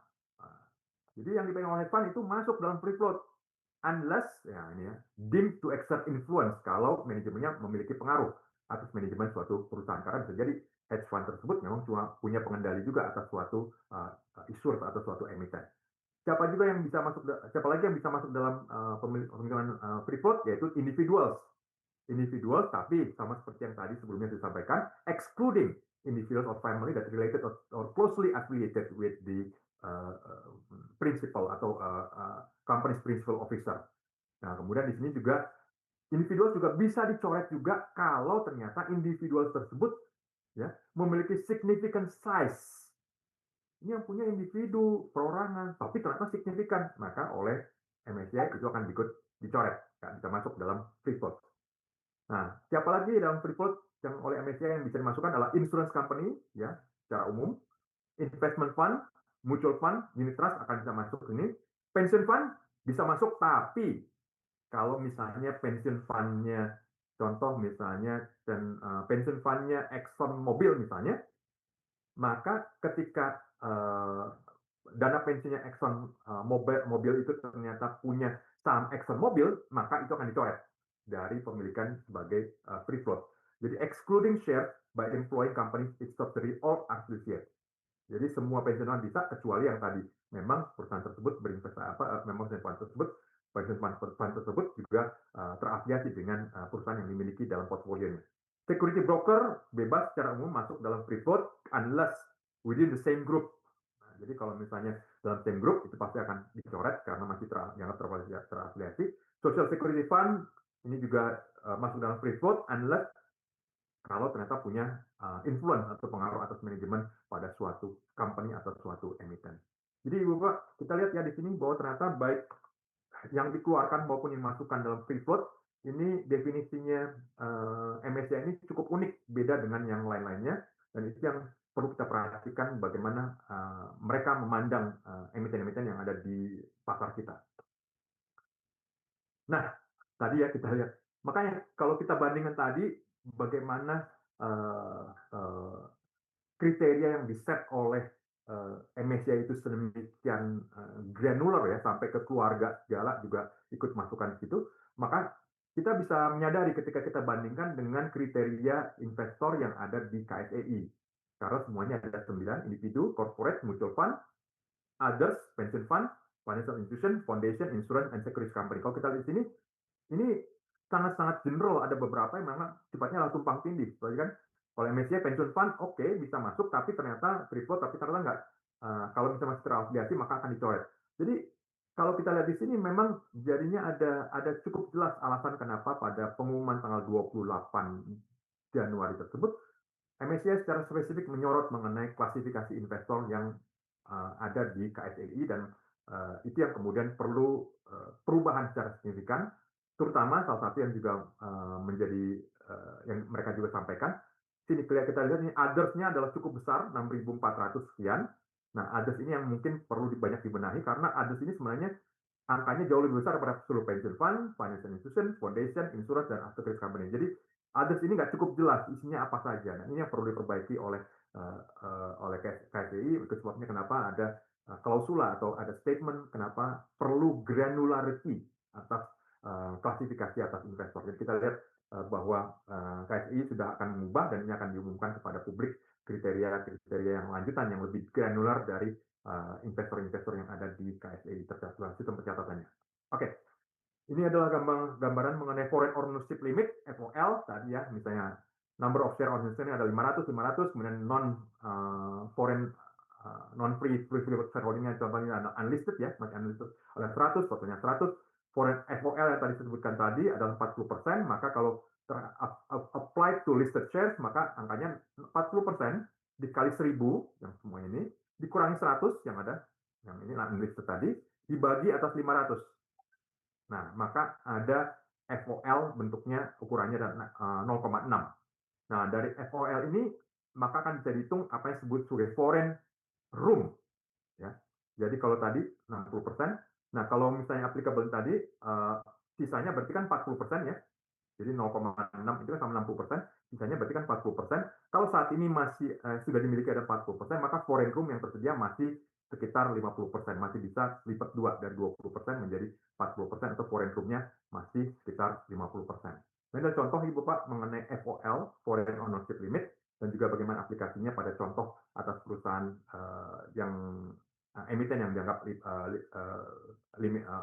Jadi yang dipegang oleh hedge fund itu masuk dalam free float, unless ya ini ya, deemed to exert influence kalau manajemennya memiliki pengaruh atas manajemen suatu perusahaan. Karena bisa jadi hedge fund tersebut memang cuma punya pengendali juga atas suatu issuer atau suatu emiten. Siapa lagi yang bisa masuk dalam pemilihan free float, yaitu individuals, tapi sama seperti yang tadi sebelumnya disampaikan, excluding individuals or family that related or closely affiliated with the principal atau company's principal officer. Nah, kemudian di sini juga individual juga bisa dicoret juga kalau ternyata individual tersebut ya memiliki significant size. Ini yang punya individu perorangan, tapi ternyata signifikan, maka oleh MSCI itu akan ikut dicoret, nggak bisa masuk dalam free float. Nah, siapa lagi dalam free float yang oleh MSCI yang bisa dimasukkan adalah insurance company, ya, secara umum, investment fund, mutual fund, unit trust akan bisa masuk ini, pension fund bisa masuk, tapi kalau misalnya pension fund-nya, contoh misalnya pension fund-nya Exxon Mobil misalnya, maka ketika dana pensiunnya Exxon Mobil itu ternyata punya saham Exxon Mobil, maka itu akan dicoret dari pemilikan sebagai free float. Jadi excluding share by employing companies its subsidiary or associate. Jadi semua pensiunan bisa kecuali yang tadi memang perusahaan tersebut berinvestasi memang pensiun fund tersebut juga terafiliasi dengan perusahaan yang dimiliki dalam portfolionya. Security broker bebas secara umum masuk dalam free float unless within the same group. Nah, jadi kalau misalnya dalam same group itu pasti akan dicoret karena masih dianggap terafiliasi. Social security fund ini juga masuk dalam free float unless kalau ternyata punya influence atau pengaruh atas manajemen pada suatu company atau suatu emiten. Jadi Bapak, kita lihat ya di sini bahwa ternyata baik yang dikeluarkan maupun yang dimasukkan dalam free float ini definisinya MSCI ini cukup unik, beda dengan yang lain-lainnya, dan itu yang perlu kita perhatikan bagaimana mereka memandang emiten-emiten yang ada di pasar kita. Nah, tadi ya kita lihat. Makanya kalau kita bandingkan tadi, bagaimana kriteria yang diset oleh MSCI itu sedemikian granular ya, sampai ke keluarga segala juga ikut masukkan di situ, maka kita bisa menyadari ketika kita bandingkan dengan kriteria investor yang ada di KSEI. Karena semuanya ada 9, individu, corporate, mutual fund, others, pension fund, financial institution, foundation, insurance, and securities company. Kalau kita lihat di sini, ini sangat-sangat general, ada beberapa yang memang sifatnya langsung tumpang tindih. Berarti kan kalau MSCI pension fund oke, bisa masuk, tapi ternyata free float, tapi ternyata nggak. Kalau bisa masih terafiliasi maka akan dicoret. Jadi kalau kita lihat di sini memang jadinya ada cukup jelas alasan kenapa pada pengumuman tanggal 28 Januari tersebut MSCI secara spesifik menyorot mengenai klasifikasi investor yang ada di KSEI, dan itu yang kemudian perlu perubahan secara signifikan, terutama salah satu yang juga menjadi yang mereka juga sampaikan. Sini kita lihat ini others-nya adalah cukup besar, 6.400 sekian. Nah, others ini yang mungkin perlu banyak dibenahi karena others ini sebenarnya angkanya jauh lebih besar daripada seluruh pension fund, financial institution, foundation, insurance, dan securities company. Jadi others ini nggak cukup jelas isinya apa saja. Nah, ini yang perlu diperbaiki oleh KSEI. Itu sebabnya kenapa ada klausula atau ada statement kenapa perlu granularity atas klasifikasi atas investor. Jadi kita lihat bahwa KSEI sudah akan mengubah dan ini akan diumumkan kepada publik kriteria-kriteria yang lanjutan yang lebih granular dari investor-investor yang ada di KSEI tercatat sistem pencatatannya. Oke, ini adalah gambaran mengenai foreign ownership limit (FOL) tadi ya, misalnya number of share ownership ada 500, kemudian foreign non free shareholding-nya contohnya ada unlisted ya, unlisted oleh 100, fotonya 100. Foreign FOL yang tadi disebutkan tadi adalah 40%, maka kalau applied to listed shares maka angkanya 40% dikali 1000 yang semua ini dikurangi 100 yang ada yang ini unlisted tadi dibagi atas 500. Nah, maka ada FOL bentuknya ukurannya adalah 0,6. Nah, dari FOL ini maka akan bisa dihitung apa yang disebut sebagai foreign room ya. Jadi kalau tadi 60%, nah kalau misalnya applicable tadi sisanya berarti kan 40% ya. Jadi 0,6 itu kan sama 60%, sisanya berarti kan 40%. Kalau saat ini masih sudah dimiliki ada 40%, maka foreign room yang tersedia masih sekitar 50%, masih bisa lipat 2 dari 20% menjadi 40%, atau foreign room-nya masih sekitar 50%. Ini adalah contoh Ibu Pak mengenai FOL, foreign ownership limit, dan juga bagaimana aplikasinya pada contoh atas perusahaan yang emiten yang dianggap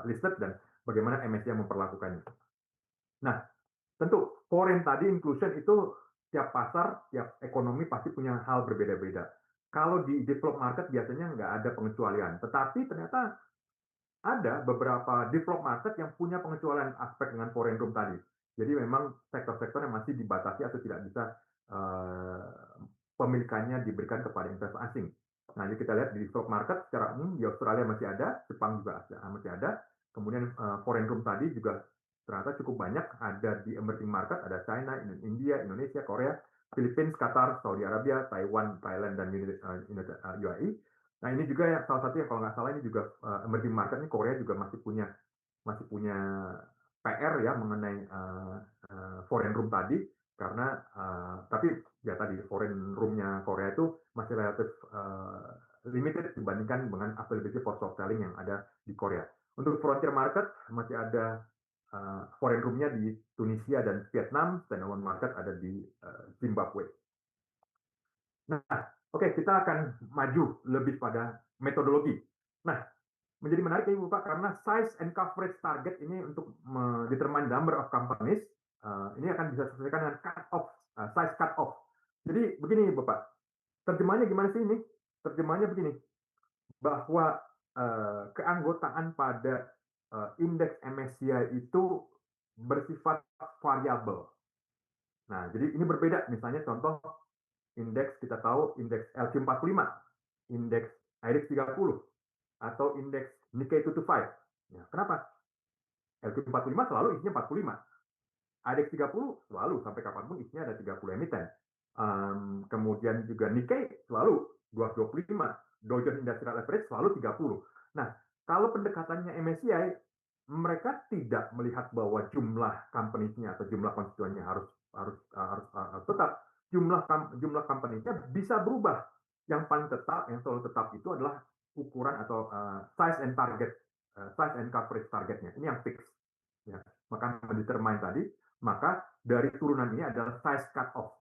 listed dan bagaimana MSCI memperlakukannya. Nah, tentu foreign tadi inclusion itu tiap pasar, tiap ekonomi pasti punya hal berbeda-beda. Kalau di developed market biasanya nggak ada pengecualian, tetapi ternyata ada beberapa developed market yang punya pengecualian aspek dengan foreign room tadi. Jadi memang sektor-sektor yang masih dibatasi atau tidak bisa pemilikannya diberikan kepada investor asing. Nah, jadi kita lihat di developed market secara umum di Australia masih ada, Jepang juga masih ada. Kemudian foreign room tadi juga ternyata cukup banyak ada di emerging market, ada China, India, Indonesia, Korea, Philippines, Qatar, Saudi Arabia, Taiwan, Thailand, dan UAE. Nah, ini juga yang salah satu yang kalau nggak salah ini juga emerging market ini Korea juga masih punya PR ya mengenai foreign room tadi karena tapi ya tadi foreign room-nya Korea itu masih relatif limited dibandingkan dengan availability for short selling yang ada di Korea. Untuk frontier market masih ada foreign room-nya di Tunisia dan Vietnam, standalone market ada di Zimbabwe. Nah, oke, kita akan maju lebih pada metodologi. Nah, menjadi menarik ya, Bapak, karena size and coverage target ini untuk determine number of companies, ini akan bisa disesuaikan dengan size cut off. Jadi begini, Bapak, terjemahannya gimana sih ini? Terjemahannya begini, bahwa keanggotaan pada indeks MSCI itu bersifat variabel. Nah, jadi ini berbeda. Misalnya contoh indeks kita tahu indeks LQ45, indeks IREX 30, atau indeks Nikkei 225. Ya, kenapa? LQ45 selalu isinya 45. IREX 30 selalu sampai kapanpun isinya ada 30 emiten. Kemudian juga Nikkei selalu 225. Dow Jones Industrial Average selalu 30. Nah, kalau pendekatannya MSCI, mereka tidak melihat bahwa jumlah companies-nya atau jumlah konstituennya harus tetap. Jumlah companies-nya bisa berubah. Yang paling tetap, yang selalu tetap itu adalah ukuran atau size and coverage targetnya. Ini yang fix. Ya. Maka mendetermine tadi, maka dari turunan ini adalah size cut off.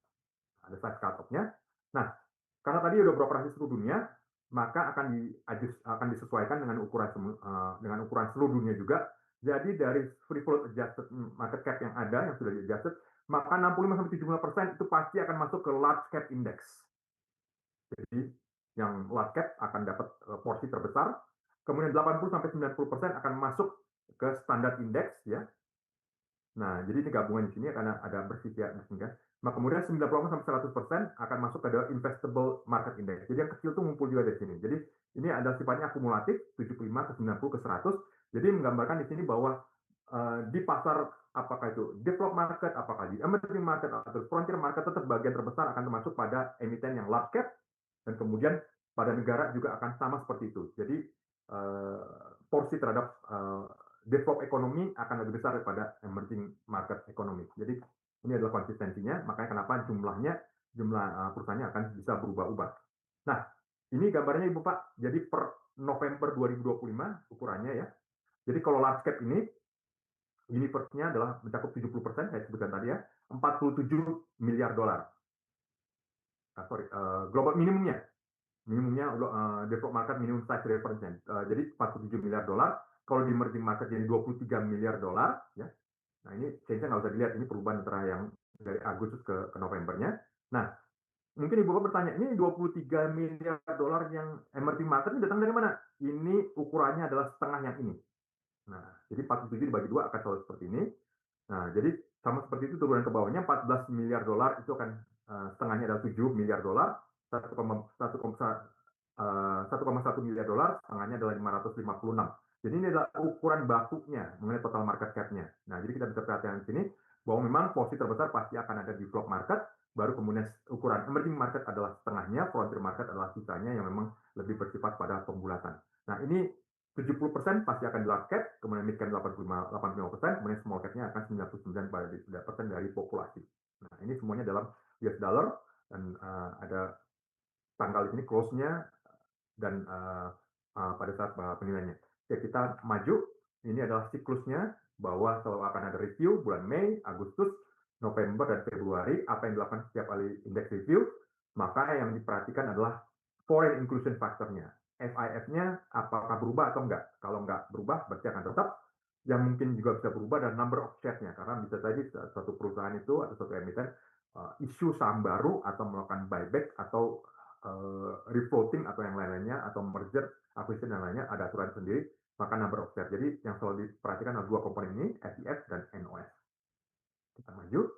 Ada size cut off-nya. Nah, karena tadi udah beroperasi seluruh dunia, maka akan disesuaikan dengan ukuran seluruh dunia juga. Jadi dari free float adjusted market cap yang ada yang sudah di-adjusted, maka 65-70% itu pasti akan masuk ke large cap index. Jadi yang large cap akan dapat porsi terbesar, kemudian 80-90% akan masuk ke standar index ya. Nah, jadi ini gabungan di sini karena ada bersifat kan. Nah, kemudian 90-100% akan masuk ke dalam investable market index. Jadi yang kecil itu ngumpul juga di sini. Jadi ini ada sifatnya akumulatif 75 ke 90 ke 100. Jadi menggambarkan di sini bahwa di pasar apakah itu developed market, apakah di emerging market atau frontier market, tetap bagian terbesar akan termasuk pada emiten yang large cap, dan kemudian pada negara juga akan sama seperti itu. Jadi porsi terhadap developed ekonomi akan lebih besar daripada emerging market ekonomi. Jadi ini adalah konsistensinya, makanya kenapa jumlah perusahaannya akan bisa berubah-ubah. Nah, ini gambarnya Ibu Pak. Jadi per November 2025 ukurannya ya. Jadi kalau large cap ini universe-nya adalah mencakup 70%, saya sebutkan tadi ya, 47 miliar dolar. Global minimumnya developed market minimum size reference. Jadi 47 miliar dolar. Kalau di emerging market jadi 23 miliar dolar. Ya. Nah ini change-nya nggak usah dilihat, ini perubahan antara yang dari Agustus ke Novembernya. Nah, mungkin Ibu Bapak bertanya, ini 23 miliar dolar yang emerging market ini datang dari mana? Ini ukurannya adalah setengah yang ini. Nah, jadi 47 dibagi 2 akan selalu seperti ini. Nah, jadi sama seperti itu turunan ke bawahnya 14 miliar dolar itu akan setengahnya adalah 7 miliar dolar, 1,1 miliar dolar, setengahnya adalah 556. Jadi ini adalah ukuran bakunya mengenai total market cap-nya. Nah, jadi kita bisa perhatikan di sini bahwa memang posisi terbesar pasti akan ada di developed market, baru kemudian ukuran emerging market adalah setengahnya, frontier market adalah sisanya yang memang lebih bersifat pada pembulatan. Nah, ini 70% pasti akan di large cap, kemudian mid cap 85%, kemudian small cap-nya akan 99% dari populasi. Nah, ini semuanya dalam US dollar, dan ada tanggal di sini close-nya dan pada saat penilaiannya. Oke, kita maju. Ini adalah siklusnya bahwa selalu akan ada review bulan Mei, Agustus, November, dan Februari. Apa yang dilakukan setiap kali indeks review, maka yang diperhatikan adalah foreign inclusion factor-nya. FIF-nya apakah berubah atau enggak? Kalau enggak berubah, berarti akan tetap. Yang mungkin juga bisa berubah dan number of share-nya, karena bisa saja suatu perusahaan itu atau suatu emiten isu saham baru atau melakukan buyback atau refloating atau yang lain-lainnya, atau merger, acquisition dan lainnya, ada aturan sendiri, maka number of share. Jadi yang selalu diperhatikan adalah dua komponen ini, SES dan NOS. Kita maju.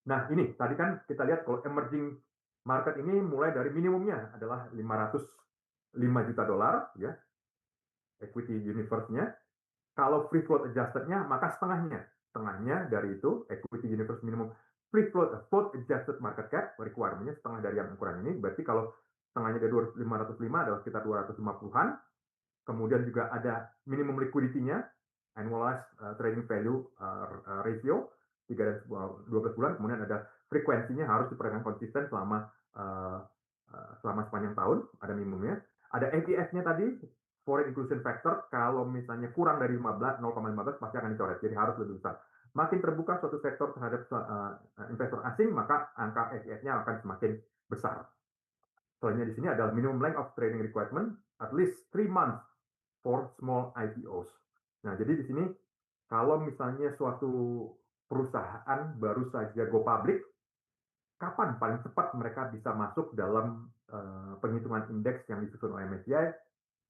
Nah, ini tadi kan kita lihat kalau emerging market ini mulai dari minimumnya adalah 505 juta dolar, ya, equity universe-nya. Kalau free float adjusted-nya, maka setengahnya. Setengahnya dari itu, equity universe minimum free float, float adjusted market cap, requirement-nya setengah dari yang ukuran ini. Berarti kalau setengahnya dari 505 adalah sekitar 250-an. Kemudian juga ada minimum liquidity-nya, annualized trading value ratio, 3 dan 12 bulan. Kemudian ada frekuensinya harus diperhatikan konsisten selama sepanjang tahun, ada minimumnya. Ada ATS-nya tadi, foreign inclusion factor, kalau misalnya kurang dari 0,15 pasti akan dicoret, jadi harus lebih besar. Makin terbuka suatu sektor terhadap investor asing, maka angka ATS-nya akan semakin besar. Soalnya di sini adalah minimum length of trading requirement, at least 3 months for small IPOs. Nah, jadi di sini kalau misalnya suatu perusahaan baru saja go public, kapan paling cepat mereka bisa masuk dalam penghitungan indeks yang disusun oleh MSCI,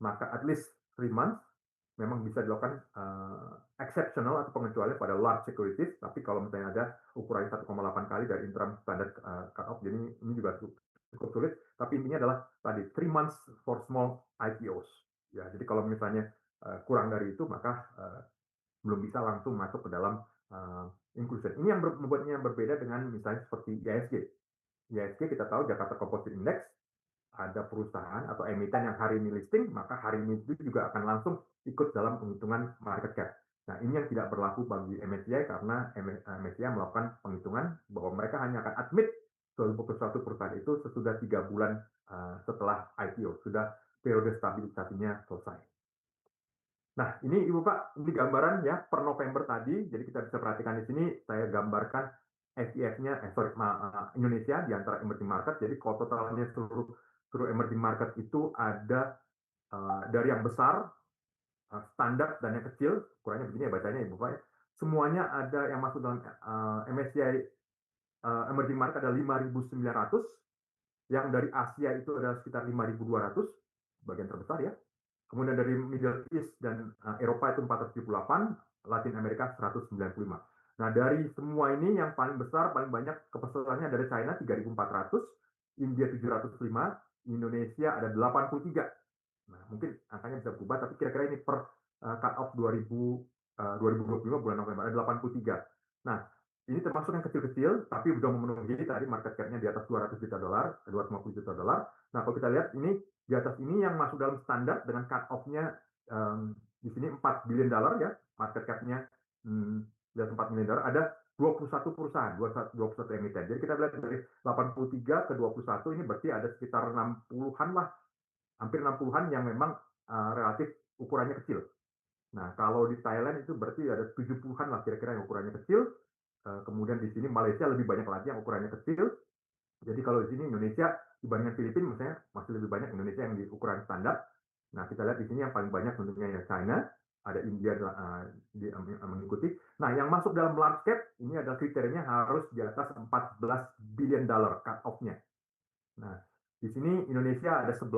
maka at least 3 months memang bisa dilakukan exceptional atau pengecualian pada large securities, tapi kalau misalnya ada ukuran 1,8 kali dari interim standard cut-off, jadi ini juga cukup sulit, tapi intinya adalah tadi 3 months for small IPOs. Ya, jadi kalau misalnya kurang dari itu, maka belum bisa langsung masuk ke dalam inclusion. Ini yang membuatnya berbeda dengan misalnya seperti IHSG. IHSG kita tahu Jakarta Composite Index, ada perusahaan atau emiten yang hari ini listing, maka hari ini juga akan langsung ikut dalam penghitungan market cap. Nah, ini yang tidak berlaku bagi MSCI karena MSCI melakukan penghitungan bahwa mereka hanya akan admit suatu perusahaan itu sesudah 3 bulan setelah IPO, sudah periode stabilisasinya selesai. Nah, ini Ibu Pak, ini gambaran ya per November tadi, jadi kita bisa perhatikan di sini, saya gambarkan SIF-nya, Indonesia di antara emerging market, jadi kalau totalnya seluruh emerging market itu ada dari yang besar, standar, dan yang kecil, ukurannya begini ya bacanya Ibu Pak, semuanya ada yang masuk dalam MSCI emerging market ada 5.900, yang dari Asia itu ada sekitar 5.200, bagian terbesar ya. Kemudian dari Middle East dan Eropa itu 478, Latin Amerika 195. Nah, dari semua ini yang paling besar, paling banyak kepesertaannya dari China 3.400, India 705, Indonesia ada 83. Nah, mungkin angkanya bisa berubah, tapi kira-kira ini per cut-off 2025 bulan November ada 83. Nah, ini termasuk yang kecil-kecil, tapi sudah memenuhi tadi market cap-nya di atas 200 juta dolar, 250 juta dolar. Nah, kalau kita lihat ini di atas ini yang masuk dalam standar dengan cut-off-nya di sini 4 billion dolar ya, market cap-nya di atas 4 billion dolar, ada 21 perusahaan, 21 emiten. Jadi kita lihat dari 83 ke 21 ini berarti ada sekitar 60-an lah, hampir 60-an yang memang relatif ukurannya kecil. Nah, kalau di Thailand itu berarti ada 70-an lah kira-kira yang ukurannya kecil. Kemudian di sini Malaysia lebih banyak lagi yang ukurannya kecil. Jadi kalau di sini Indonesia dibandingkan Filipina misalnya masih lebih banyak Indonesia yang di ukuran standar. Nah, kita lihat di sini yang paling banyak tentunya ya China, ada India mengikuti. Nah, yang masuk dalam large cap ini adalah kriterianya harus di atas 14 billion dollar cut off-nya. Nah, di sini Indonesia ada 11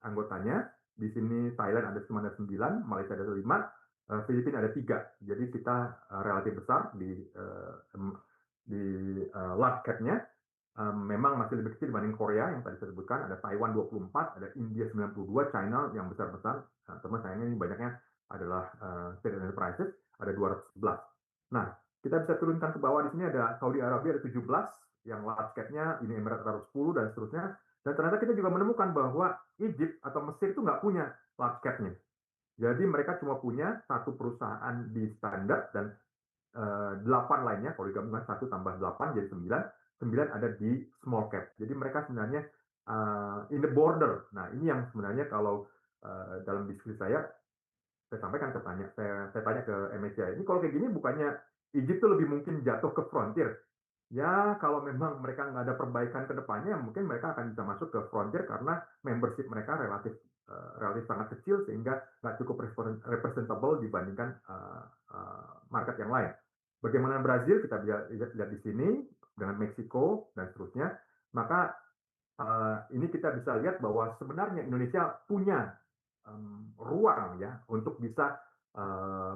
anggotanya, di sini Thailand ada cuma 9, Malaysia ada 5, Filipina ada 3. Jadi kita relatif besar di large cap-nya. Memang masih lebih kecil dibanding Korea yang tadi saya sebutkan, ada Taiwan 24, ada India 92, China yang besar-besar, teman sayangnya ini banyaknya adalah state enterprises, ada 211. Nah, kita bisa turunkan ke bawah di sini ada Saudi Arabia ada 17, yang large cap-nya, Uni Emirat Arab 10 dan seterusnya. Dan ternyata kita juga menemukan bahwa Egypt atau Mesir itu nggak punya large cap-nya. Jadi mereka cuma punya satu perusahaan di standar dan 8 lainnya, kalau digabungkan 1 tambah 8 jadi 9 ada di small cap. Jadi mereka sebenarnya in the border. Nah, ini yang sebenarnya kalau dalam diskusi saya sampaikan saya tanya ke MSCI, ini kalau kayak gini bukannya Egypt itu lebih mungkin jatuh ke frontier? Ya, kalau memang mereka nggak ada perbaikan ke depannya, mungkin mereka akan bisa masuk ke frontier karena membership mereka relatif sangat kecil sehingga nggak cukup representable dibandingkan market yang lain. Bagaimana Brazil, kita lihat di sini dengan Meksiko dan seterusnya, maka ini kita bisa lihat bahwa sebenarnya Indonesia punya ruang ya untuk bisa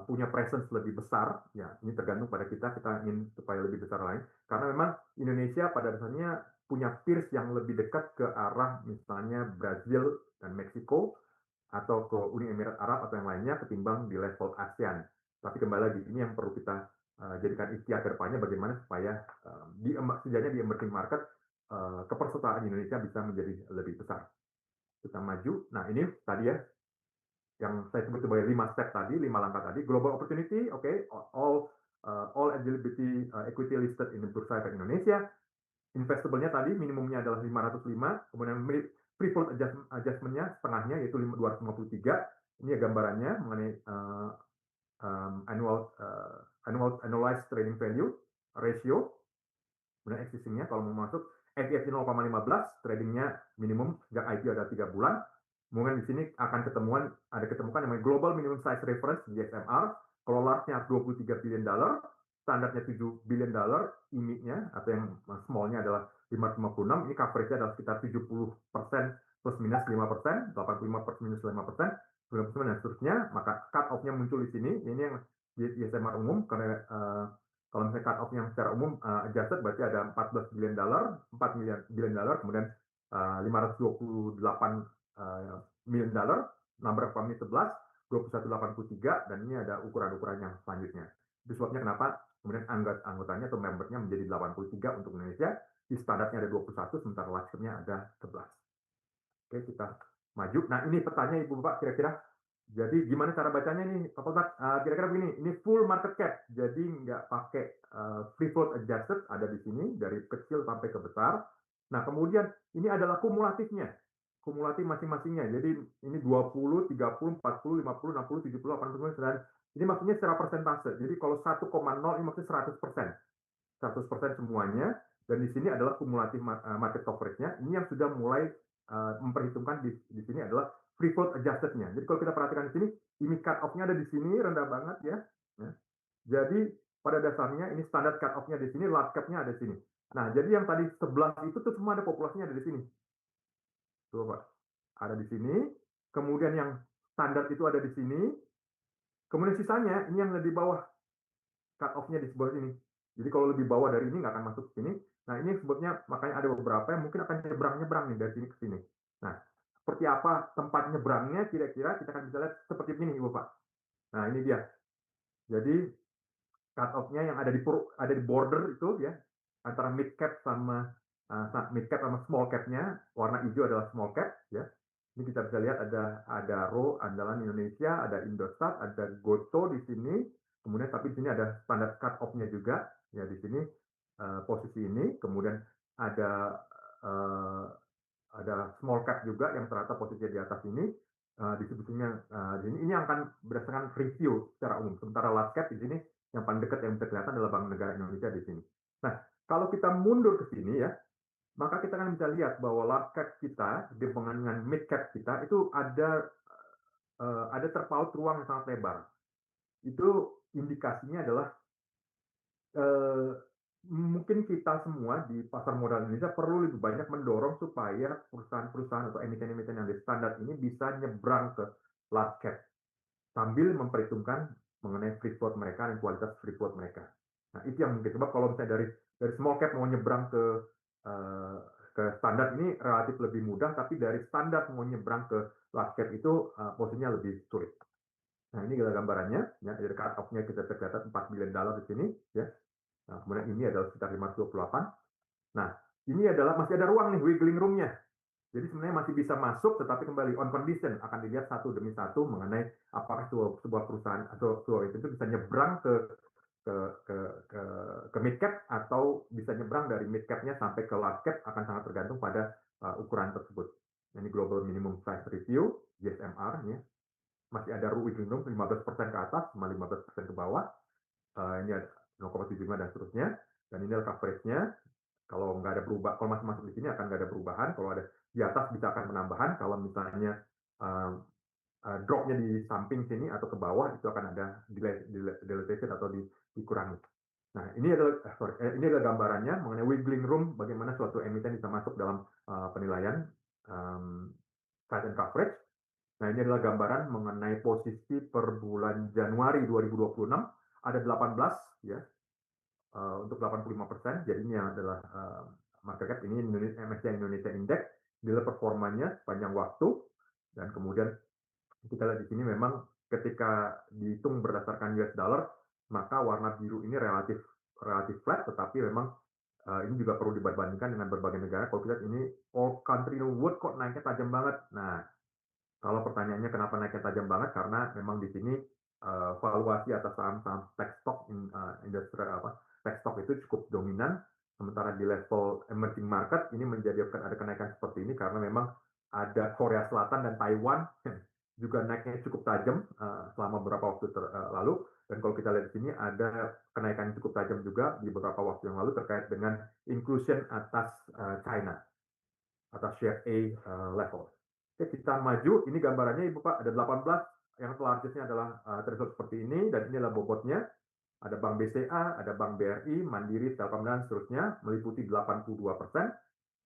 punya presence lebih besar. Ya, ini tergantung pada kita ingin supaya lebih besar lain. Karena memang Indonesia pada dasarnya punya peers yang lebih dekat ke arah misalnya Brazil dan Meksiko atau ke Uni Emirat Arab atau yang lainnya ketimbang di level ASEAN. Tapi kembali lagi ini yang perlu kita jadikan ikhtiar ke depannya bagaimana supaya setidaknya di emerging market kepersertaan Indonesia bisa menjadi lebih besar. Kita maju. Nah ini tadi ya yang saya sebut sebagai 5 step tadi, 5 langkah tadi. Global opportunity, oke, all eligibility equity listed in Bursa Efek Indonesia. Investable-nya tadi minimumnya adalah 505, kemudian free float adjustment-nya setengahnya yaitu 253. Ini ya gambarannya mengenai annualized trading value ratio. Kemudian existing-nya kalau mau masuk FEFC 0,15, tradingnya minimum sejak IPO ada 3 bulan. Kemudian di sini akan ketemukan namanya Global Minimum Size Reference GSMR. Kalau large-nya 23 billion dollar, standarnya 7 billion dollar, IMI-nya atau yang small-nya adalah 556, ini coverage-nya adalah sekitar 70% plus minus 5%, 85 plus minus 5%, 90% dan seterusnya, maka cut-off-nya muncul di sini. Ini yang GSMR umum, karena kalau misalnya cut off yang secara umum adjusted berarti ada 14 billion dollar, 4 billion dollar, kemudian 528 million dollar, number of family 11, 2183, dan ini ada ukuran-ukuran yang selanjutnya. Itu sebabnya kenapa kemudian anggotanya atau membernya menjadi 83 untuk Indonesia, di standarnya ada 21, sementara large-nya ada 11. Oke, kita maju. Nah ini pertanyaan Ibu Bapak kira-kira. Jadi gimana cara bacanya nih, Pak Poltak? Kira-kira begini, ini full market cap, jadi nggak pakai free float adjusted, ada di sini dari kecil sampai ke besar. Nah kemudian ini adalah kumulatifnya, kumulatif masing-masingnya. Jadi ini 20, 30, 40, 50, 60, 70, 80, 90. Ini maksudnya secara persentase. Jadi kalau 1,0 ini maksudnya 100%. 100% semuanya. Dan di sini adalah kumulatif market coverage-nya. Ini yang sudah mulai memperhitungkan di sini adalah free float adjusted-nya. Jadi kalau kita perhatikan di sini, ini cut off-nya ada di sini, rendah banget ya. Jadi pada dasarnya ini standar cut off-nya di sini, large cap-nya ada di sini. Nah, jadi yang tadi 11 itu tuh semua ada populasinya ada di sini. Tuh, Pak. Ada di sini. Kemudian yang standar itu ada di sini. Kemudian sisanya ini yang di bawah cut off-nya di sebelah sini. Jadi kalau lebih bawah dari ini nggak akan masuk ke sini. Nah, ini sebabnya makanya ada beberapa yang mungkin akan nyebrang-nyebrang nih dari sini ke sini. Nah, seperti apa tempat nyebrangnya kira-kira kita akan bisa lihat seperti ini Ibu Pak. Nah, ini dia. Jadi cut off-nya yang ada di border itu ya antara mid cap sama small cap-nya, warna hijau adalah small cap ya. Ini kita bisa lihat ada row andalan Indonesia, ada Indosat, ada Goto di sini. Kemudian tapi di sini ada standar cut off-nya juga ya di sini posisi ini. Kemudian ada small cap juga yang ternyata posisinya di atas ini. Distribusinya ini akan berdasarkan review secara umum. Sementara large cap di sini yang paling dekat yang bisa kelihatan adalah Bank Negara Indonesia di sini. Nah, kalau kita mundur ke sini ya, maka kita akan bisa lihat bahwa large cap kita dengan mid cap kita itu ada terpaut ruang yang sangat lebar. Itu indikasinya adalah mungkin kita semua di pasar modal Indonesia perlu lebih banyak mendorong supaya perusahaan-perusahaan atau emiten-emiten yang di standar ini bisa nyebrang ke large cap sambil memperhitungkan mengenai free float mereka dan kualitas free float mereka. Nah, itu yang mungkin sebab kalau misalnya dari small cap mau nyebrang ke standar ini relatif lebih mudah, tapi dari standar mau nyebrang ke large cap itu posisinya lebih sulit. Nah, ini adalah gambarannya ya, dari cut off-nya kita tercatat 4 billion dollar di sini ya. Nah, kemudian ini adalah sekitar 528. Nah, ini adalah masih ada ruang nih wiggling room-nya. Jadi sebenarnya masih bisa masuk, tetapi kembali on condition akan dilihat satu demi satu mengenai apakah sebuah perusahaan atau sebuah itu bisa nyebrang ke mid cap atau bisa nyebrang dari mid cap-nya sampai ke large cap akan sangat tergantung pada ukuran tersebut. Ini global minimum size review GSMR ya. Masih ada wiggling room 15% ke atas, 15% ke bawah. Ini ada 0,75 dan seterusnya. Dan ini adalah coverage-nya. Kalau nggak ada berubah, kalau masih masuk di sini akan nggak ada perubahan. Kalau ada di atas bisa akan penambahan. Kalau misalnya drop-nya di samping sini atau ke bawah itu akan ada dilatation atau dikurangi. Nah, ini adalah gambarannya mengenai wiggling room, bagaimana suatu emiten bisa masuk dalam penilaian size and coverage. Nah, ini adalah gambaran mengenai posisi per bulan Januari 2026, ada 18 ya, untuk 85%. Jadi ini adalah market cap, ini MSCI Indonesia Index, nilai performanya sepanjang waktu, dan kemudian kita lihat di sini memang ketika dihitung berdasarkan US dollar, maka warna biru ini relatif flat, tetapi memang ini juga perlu dibandingkan dengan berbagai negara. Kalau kita lihat ini all country in the world kok naiknya tajam banget. Nah, kalau pertanyaannya kenapa naiknya tajam banget, karena memang di sini valuasi atas saham-saham tech stock tech stock itu cukup dominan, sementara di level emerging market ini menjadikan ada kenaikan seperti ini karena memang ada Korea Selatan dan Taiwan juga naiknya cukup tajam selama beberapa waktu lalu. Dan kalau kita lihat di sini ada kenaikan cukup tajam juga di beberapa waktu yang lalu terkait dengan inclusion atas China, atas share A level. Oke, kita maju. Ini gambarannya Ibu Pak, ada 18, yang largest-nya adalah threshold seperti ini, dan ini adalah bobotnya. Ada Bank BCA, ada Bank BRI, Mandiri, Telkom, dan seterusnya, meliputi 82%.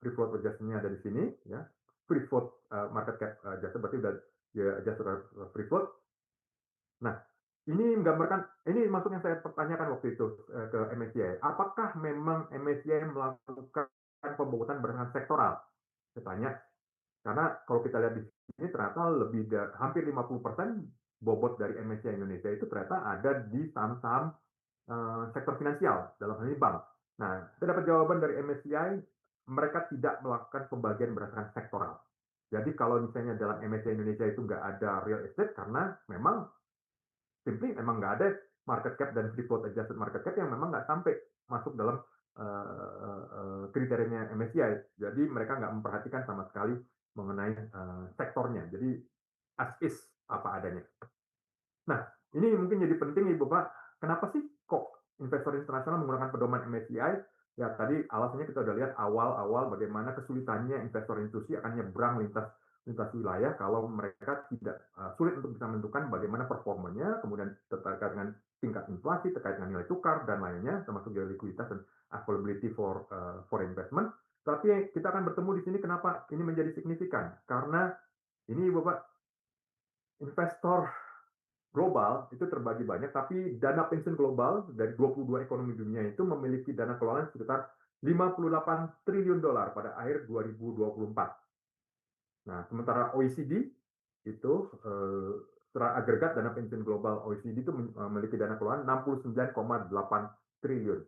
Free float adjustment-nya ada di sini, ya. Free float market cap adjusted, berarti udah ya, adjusted free float. Nah, ini menggambarkan, ini masuk yang saya pertanyakan waktu itu ke MSCI. Apakah memang MSCI melakukan pembobotan berdasarkan sektoral? Saya tanya, karena kalau kita lihat di sini ternyata lebih dari hampir 50% bobot dari MSCI Indonesia itu ternyata ada di saham-saham sektor finansial, dalam hal ini bank. Nah, saya dapat jawaban dari MSCI, mereka tidak melakukan pembagian berdasarkan sektoral. Jadi kalau misalnya dalam MSCI Indonesia itu nggak ada real estate, karena memang simply memang nggak ada market cap dan free float adjusted market cap yang memang nggak sampai masuk dalam kriterianya MSCI. Jadi mereka nggak memperhatikan sama sekali mengenai sektornya. Jadi as is apa adanya. Nah, ini mungkin jadi penting Ibu Pak. Kenapa sih kok investor internasional menggunakan pedoman MSCI? Ya tadi alasannya kita udah lihat awal-awal bagaimana kesulitannya investor institusi akan nyebrang lintas wilayah kalau mereka tidak sulit untuk bisa menentukan bagaimana performanya, kemudian terkait dengan tingkat inflasi, terkait dengan nilai tukar dan lainnya, termasuk juga likuiditas dan availability for investment. Tapi kita akan bertemu di sini kenapa ini menjadi signifikan? Karena ini Bapak, investor global itu terbagi banyak, tapi dana pensiun global dari 22 ekonomi dunia itu memiliki dana kelolaan sekitar 58 triliun dolar pada akhir 2024. Nah, sementara OECD itu secara agregat dana pensiun global OECD itu memiliki dana kelolaan 69,8 triliun.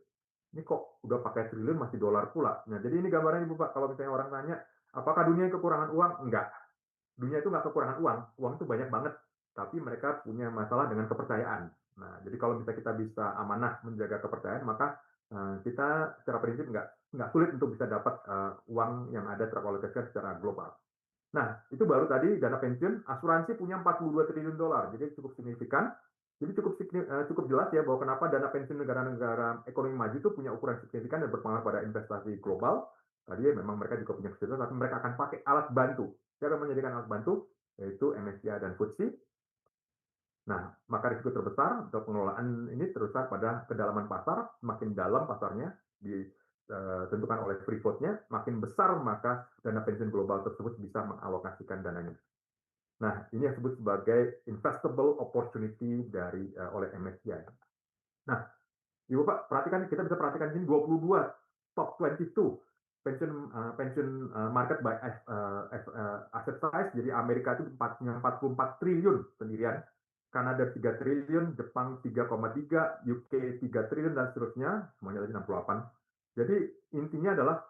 Ini kok udah pakai triliun masih dolar pula. Nah, jadi ini gambarannya Ibu Pak, kalau misalnya orang tanya, apakah dunia kekurangan uang? Enggak. Dunia itu nggak kekurangan uang. Uang itu banyak banget. Tapi mereka punya masalah dengan kepercayaan. Nah, jadi kalau misalnya kita bisa amanah menjaga kepercayaan, maka kita secara prinsip nggak sulit untuk bisa dapat uang yang ada teralokasikan secara global. Nah, itu baru tadi dana pensiun, asuransi punya 42 triliun dolar, jadi cukup signifikan. Jadi cukup jelas ya bahwa kenapa dana pensiun negara-negara ekonomi maju itu punya ukuran signifikan dan berpengaruh pada investasi global. Tadi ya, memang mereka juga punya kesulitan, tapi mereka akan pakai alat bantu. Siapa yang menyediakan alat bantu? Yaitu MSCI dan FTSE. Nah, maka risiko terbesar untuk pengelolaan ini teruskan pada kedalaman pasar, makin dalam pasarnya ditentukan oleh free float-nya, makin besar maka dana pensiun global tersebut bisa mengalokasikan dananya. Nah, ini yang disebut sebagai investable opportunity oleh MSCI. Nah, Ibu Pak, kita bisa perhatikan di sini 22 top 22 pensiun market by asset size. Jadi Amerika itu 44 triliun sendirian, Kanada 3 triliun, Jepang 3,3, UK 3 triliun, dan seterusnya, semuanya tadi 68. Jadi intinya adalah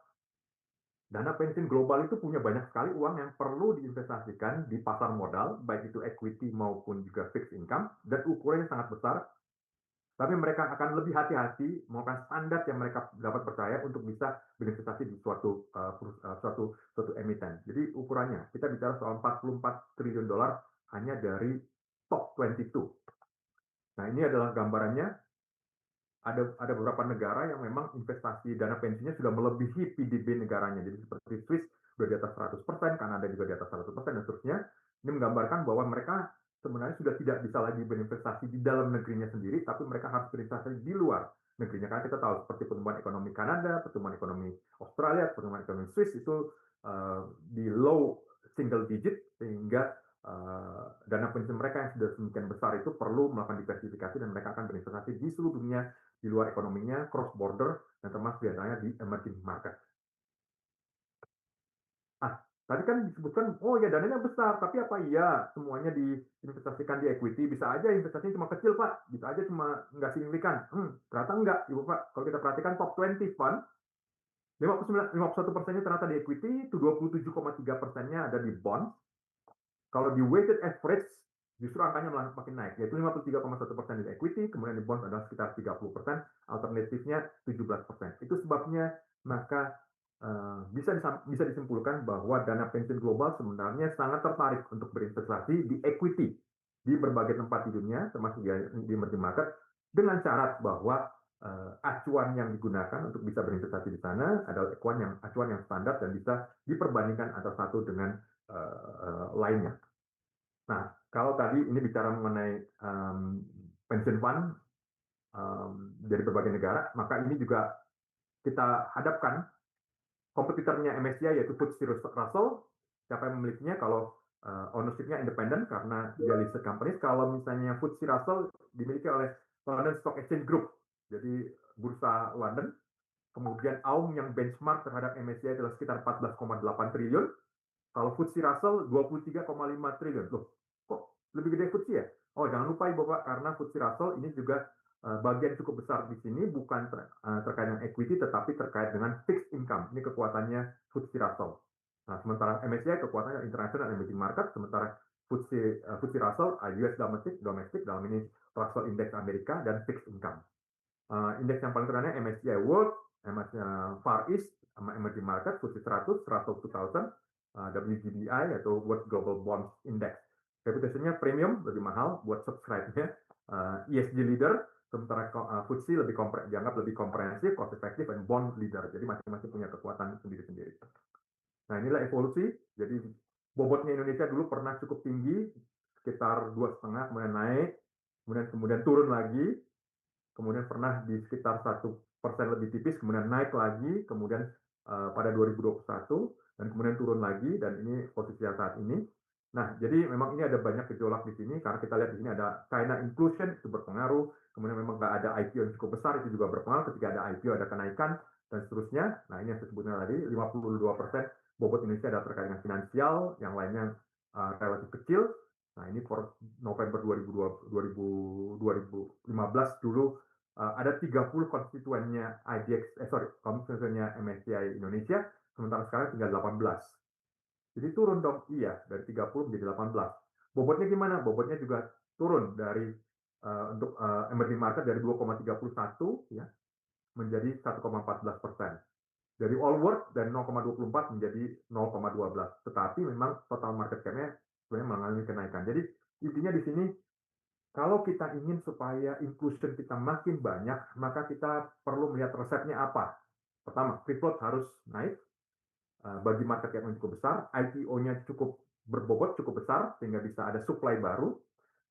dana pensiun global itu punya banyak sekali uang yang perlu diinvestasikan di pasar modal, baik itu equity maupun juga fixed income, dan ukurannya sangat besar. Tapi mereka akan lebih hati-hati melakukan standar yang mereka dapat percaya untuk bisa berinvestasi di suatu emiten. Jadi ukurannya, kita bicara soal 44 triliun dolar hanya dari top 22. Nah, ini adalah gambarannya. Ada beberapa negara yang memang investasi dana pensiunnya sudah melebihi PDB negaranya. Jadi seperti Swiss sudah di atas 100%, Kanada juga di atas 100%, dan seterusnya. Ini menggambarkan bahwa mereka sebenarnya sudah tidak bisa lagi berinvestasi di dalam negerinya sendiri, tapi mereka harus berinvestasi di luar. negerinya. Karena kita tahu seperti pertumbuhan ekonomi Kanada, pertumbuhan ekonomi Australia, pertumbuhan ekonomi Swiss itu di low single digit, sehingga dana pensiun mereka yang sudah semakin besar itu perlu melakukan diversifikasi dan mereka akan berinvestasi di seluruh dunia, di luar ekonominya, cross border, dan termasuk biasanya di emerging market. Tadi kan disebutkan, oh ya dananya besar, tapi apa iya semuanya diinvestasikan di equity? Bisa aja investasinya cuma kecil, Pak. Bisa aja cuma nggak signifikan. Ternyata enggak, Ibu Pak. Kalau kita perhatikan top 20 fund, 51%-nya ternyata di equity, itu 27,3%-nya ada di bond. Kalau di weighted average, justru angkanya makin naik, yaitu 53,1% di equity, kemudian di bond adalah sekitar 30%, alternatifnya 17%. Itu sebabnya maka bisa disimpulkan bahwa dana pensiun global sebenarnya sangat tertarik untuk berinvestasi di equity di berbagai tempat di dunia, termasuk di emerging market, dengan syarat bahwa acuan yang digunakan untuk bisa berinvestasi di sana adalah acuan yang standar dan bisa diperbandingkan antara satu dengan lainnya. Nah, kalau tadi ini bicara mengenai pension fund dari berbagai negara, maka ini juga kita hadapkan kompetitornya MSCI yaitu FTSE Russell. Siapa yang memilikinya? Kalau ownership-nya independen karena dia listed companies. Kalau misalnya FTSE Russell dimiliki oleh London Stock Exchange Group, jadi bursa London. Kemudian AUM yang benchmark terhadap MSCI adalah sekitar 14,8 triliun. Kalau FTSE Russell 23,5 triliun. Loh, kok lebih gede FTSE ya? Oh, jangan lupa Ibu Bapak, karena FTSE Russell ini juga bagian cukup besar di sini bukan terkait dengan equity, tetapi terkait dengan fixed income. Ini kekuatannya FTSE Russell. Nah, sementara MSCI kekuatannya international emerging market, sementara FTSE Russell US domestic dalam ini Russell Index Amerika dan fixed income. Indeks yang paling terkenal MSCI World, MSCI Far East, sama emerging market, FTSE 100, Russell 2000, WGBI atau World Global Bond Index. Reputasinya premium, lebih mahal buat subscribe-nya. ESG leader, sementara FTSE dianggap lebih komprehensif, cost effective, dan bond leader. Jadi masing-masing punya kekuatan sendiri-sendiri. Nah, inilah evolusi. Jadi bobotnya Indonesia dulu pernah cukup tinggi, sekitar 2,5, kemudian naik, kemudian turun lagi, kemudian pernah di sekitar 1% lebih tipis, kemudian naik lagi, kemudian pada 2021, dan kemudian turun lagi, dan ini posisi saat ini. Nah, jadi memang ini ada banyak gejolak di sini, karena kita lihat di sini ada China inclusion, itu berpengaruh, kemudian memang nggak ada IPO yang cukup besar, itu juga berpengaruh, ketika ada IPO ada kenaikan, dan seterusnya. Nah, ini yang saya sebutkan tadi, 52% bobot Indonesia adalah terkait dengan finansial, yang lainnya relatif kecil. Nah, ini for November 2015 dulu ada 30 konstituennya konstituennya MSCI Indonesia, sementara sekarang tinggal 18. Jadi turun dong, iya, dari 30 menjadi 18. Bobotnya gimana? Bobotnya juga turun dari untuk emerging market dari 2,31 ya menjadi 1,14%. Dari all world dari 0,24 menjadi 0,12. Tetapi memang total market cap-nya sebenarnya mengalami kenaikan. Jadi intinya di sini kalau kita ingin supaya inclusion kita makin banyak, maka kita perlu melihat resepnya apa. Pertama, free float harus naik bagi market cap yang cukup besar, IPO-nya cukup berbobot cukup besar sehingga bisa ada supply baru,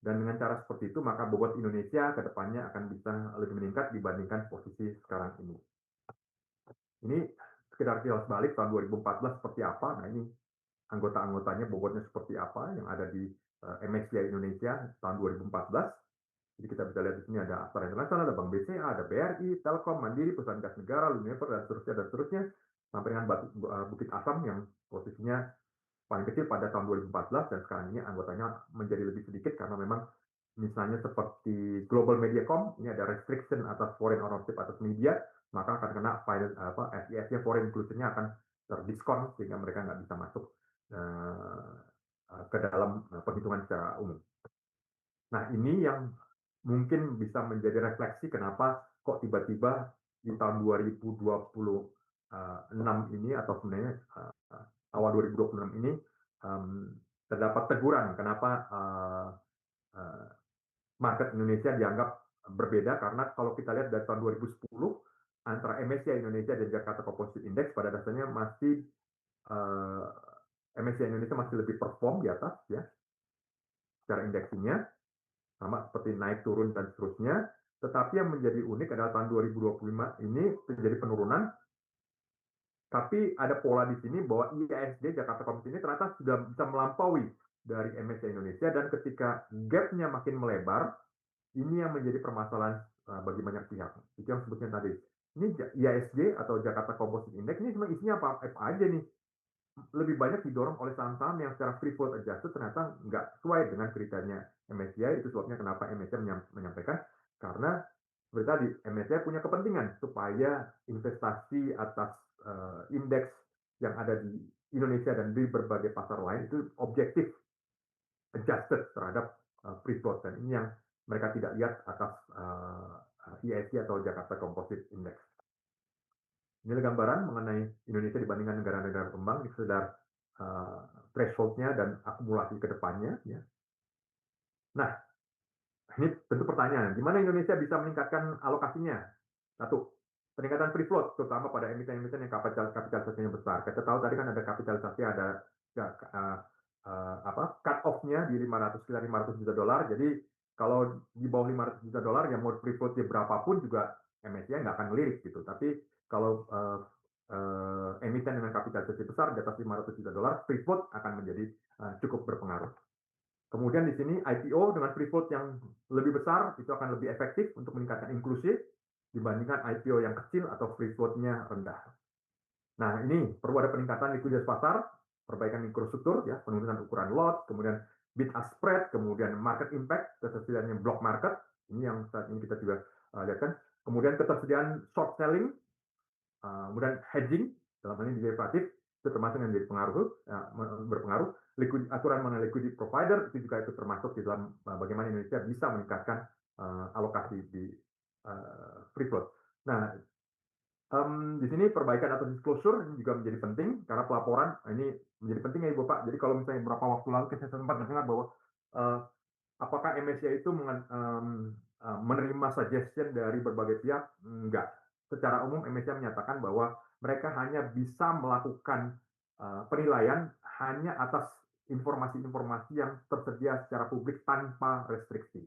dan dengan cara seperti itu maka bobot Indonesia ke depannya akan bisa lebih meningkat dibandingkan posisi sekarang ini. Ini sekedar kilas balik tahun 2014 seperti apa. Nah, ini anggota-anggotanya bobotnya seperti apa yang ada di MSCI Indonesia tahun 2014. Jadi kita bisa lihat di sini ada Astra International, ada Bank BCA, ada BRI, Telkom, Mandiri, Perusahaan Gas Negara, Unilever, dan seterusnya, sampai dengan Bukit Asam yang posisinya paling kecil pada tahun 2014, dan sekarang ini anggotanya menjadi lebih sedikit karena memang misalnya seperti Global Mediacom, ini ada restriction atas foreign ownership atas media, maka akan kena FIS-nya, foreign inclusion-nya akan terdiskon sehingga mereka nggak bisa masuk ke dalam penghitungan secara umum. Nah, ini yang mungkin bisa menjadi refleksi kenapa kok tiba-tiba di tahun 2026 ini atau sebenarnya awal 2026 ini terdapat teguran kenapa market Indonesia dianggap berbeda, karena kalau kita lihat dari tahun 2010 antara MSCI Indonesia dan Jakarta Composite Index pada dasarnya masih MSCI Indonesia masih lebih perform di atas ya secara indeksinya, sama seperti naik turun dan seterusnya. Tetapi yang menjadi unik adalah tahun 2025 ini terjadi penurunan, tapi ada pola di sini bahwa IISG Jakarta Composite ini ternyata sudah bisa melampaui dari MSCI Indonesia, dan ketika gap-nya makin melebar, ini yang menjadi permasalahan bagi banyak pihak. Itu yang sebutnya tadi. Ini IISG atau Jakarta Composite Index ini cuma isinya apa aja nih. Lebih banyak didorong oleh saham-saham yang secara free float adjusted ternyata nggak sesuai dengan kriteria MSCI. Itu sebabnya kenapa MSCI menyampaikan, karena seperti tadi, MSCI punya kepentingan supaya investasi atas indeks yang ada di Indonesia dan di berbagai pasar lain itu objektif adjusted terhadap free float, dan ini yang mereka tidak lihat atas IISG atau Jakarta Composite Index. Ini gambaran mengenai Indonesia dibandingkan negara-negara berkembang di sekedar threshold-nya dan akumulasi ke depannya. Ya. Nah, ini tentu pertanyaan, gimana Indonesia bisa meningkatkan alokasinya? Satu, peningkatan free float, terutama pada emiten-emiten yang kapitalisasinya besar. Kita tahu tadi kan ada kapitalisasi, ada cut off-nya di sekitar 500 juta dolar. Jadi kalau di bawah 500 juta dolar, yang mau free float-nya berapapun juga MSCI nggak akan ngelirik gitu. Tapi kalau emiten dengan kapitalisasi besar di atas 500 juta dolar, free float akan menjadi cukup berpengaruh. Kemudian di sini IPO dengan free float yang lebih besar itu akan lebih efektif untuk meningkatkan inklusi dibandingkan IPO yang kecil atau free float-nya rendah. Nah, ini perlu ada peningkatan likuiditas pasar, perbaikan infrastruktur, ya, penurunan ukuran lot, kemudian bid-ask spread, kemudian market impact, ketersediaan block market, ini yang saat ini kita juga lihat kan. Kemudian ketersediaan short selling, kemudian hedging dalam hal ini derivatif itu termasuk yang menjadi berpengaruh. Aturan mengenai liquidity provider itu juga itu termasuk di dalam bagaimana Indonesia bisa meningkatkan alokasi di free float. Nah, di sini perbaikan atau disclosure ini juga menjadi penting karena pelaporan ini menjadi penting ya Ibu Pak. Jadi kalau misalnya beberapa waktu lalu saya sempat mendengar bahwa apakah MSCI itu menerima suggestion dari berbagai pihak? Enggak. Secara umum MSCI menyatakan bahwa mereka hanya bisa melakukan penilaian hanya atas informasi-informasi yang tersedia secara publik tanpa restriksi.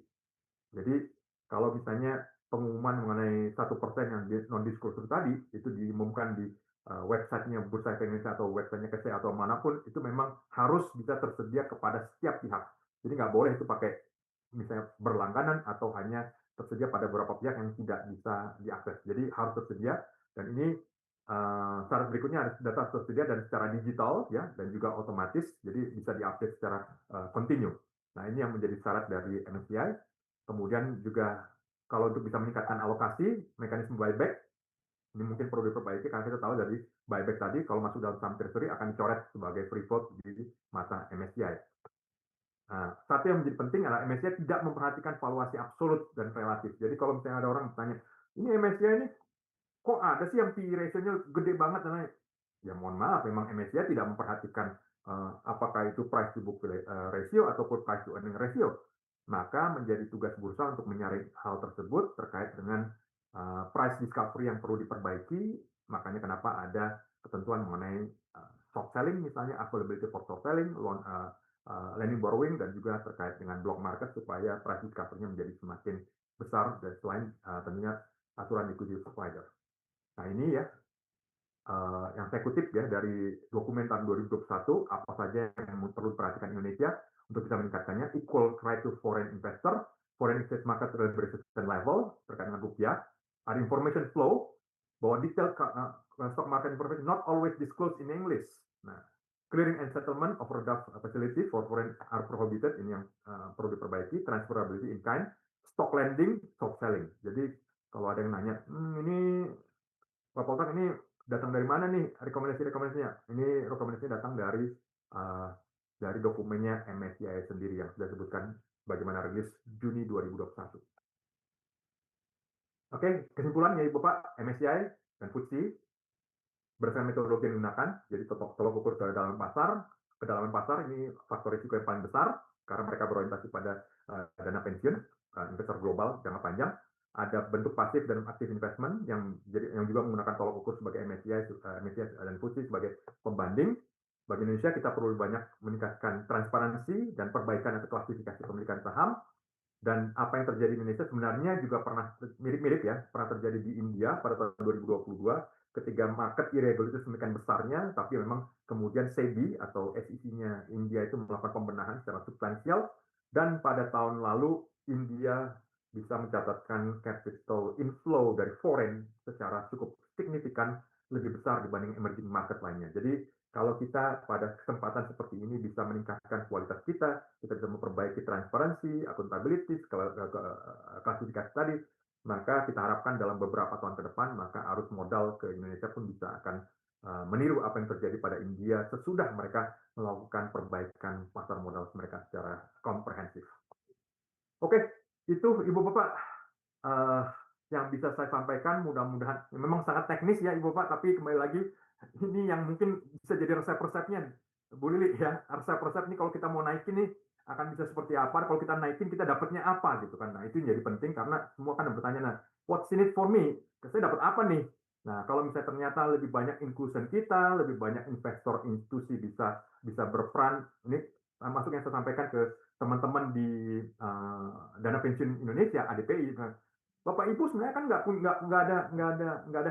Jadi kalau misalnya pengumuman mengenai 1% yang non-disclosure tadi itu diumumkan di websitenya Bursa Efek Indonesia atau websitenya KSE atau manapun, itu memang harus bisa tersedia kepada setiap pihak. Jadi nggak boleh itu pakai misalnya berlangganan atau hanya tersedia pada beberapa pihak yang tidak bisa diakses. Jadi harus tersedia, dan ini syarat berikutnya harus data tersedia dan secara digital ya, dan juga otomatis, jadi bisa diupdate secara kontinu. Nah, ini yang menjadi syarat dari MSCI. Kemudian juga kalau untuk bisa meningkatkan alokasi, mekanisme buyback ini mungkin perlu diperbaiki karena kita tahu dari buyback tadi kalau masuk dalam saham treasury akan dicoret sebagai free float di mata MSCI. Nah, satu yang menjadi penting adalah MSCI tidak memperhatikan valuasi absolut dan relatif. Jadi kalau misalnya ada orang bertanya, ini MSCI ini kok ada sih yang PE ratio-nya gede banget? Ya mohon maaf, memang MSCI tidak memperhatikan apakah itu price to book ratio ataupun price to earning ratio. Maka menjadi tugas bursa untuk menyaring hal tersebut terkait dengan price discovery yang perlu diperbaiki. Makanya kenapa ada ketentuan mengenai short selling, misalnya availability for short selling, lending borrowing, dan juga terkait dengan block market supaya price discovery-nya menjadi semakin besar, dan selain tentunya aturan liquidity provider. Nah, ini ya yang saya kutip ya dari dokumen tahun 2021, apa saja yang perlu diperhatikan Indonesia untuk bisa meningkatkannya: equal right to foreign investor, foreign exchange market liberalization level terkait dengan rupiah, ada information flow, bahwa detail stock market information not always disclosed in English. Nah, clearing and settlement of overdraft facility for foreign are prohibited, ini yang perlu diperbaiki, transferability in kind, stock lending, stock selling. Jadi kalau ada yang nanya, ini Pak Poltak ini datang dari mana nih rekomendasinya? Ini rekomendasinya datang dari dokumennya MSCI sendiri yang sudah disebutkan bagaimana rilis Juni 2021. Oke, kesimpulannya Ibu Bapak, MSCI dan FTSE berdasarkan metodologi yang digunakan, jadi tolok ukur kedalaman pasar ini faktor risiko yang paling besar karena mereka berorientasi pada dana pensiun, investor global jangka panjang. Ada bentuk pasif dan aktif investment yang juga menggunakan tolok ukur sebagai MSCI dan FTSE sebagai pembanding. Bagi Indonesia kita perlu banyak meningkatkan transparansi dan perbaikan atau klasifikasi pemilikan saham. Dan apa yang terjadi di Indonesia sebenarnya juga pernah mirip-mirip ya, pernah terjadi di India pada tahun 2022 ketika market ilegal itu semakin besarnya, tapi memang kemudian SEBI atau SEC-nya India itu melakukan pembenahan secara substansial, dan pada tahun lalu India bisa mencatatkan capital inflow dari foreign secara cukup signifikan lebih besar dibanding emerging market lainnya. Jadi kalau kita pada kesempatan seperti ini bisa meningkatkan kualitas kita bisa memperbaiki transparansi, akuntabilitas, klasifikasi tadi, maka kita harapkan dalam beberapa tahun ke depan, maka arus modal ke Indonesia pun bisa akan meniru apa yang terjadi pada India sesudah mereka melakukan perbaikan pasar modal mereka secara komprehensif. Oke, itu Ibu Bapak yang bisa saya sampaikan. Mudah-mudahan memang sangat teknis ya Ibu Bapak, tapi kembali lagi ini yang mungkin bisa jadi resep-resepnya Bu Lili ya. Resep-resep ini kalau kita mau naikin nih akan bisa seperti apa, kalau kita naikin kita dapatnya apa gitu kan. Nah itu jadi penting karena semua kan bertanya, nah what's in it for me, saya dapat apa nih. Nah kalau misalnya ternyata lebih banyak inclusion kita, lebih banyak investor institusi bisa berperan, ini masuk yang saya sampaikan ke teman-teman di Dana Pensiun Indonesia ADPI. Bapak Ibu sebenarnya kan nggak ada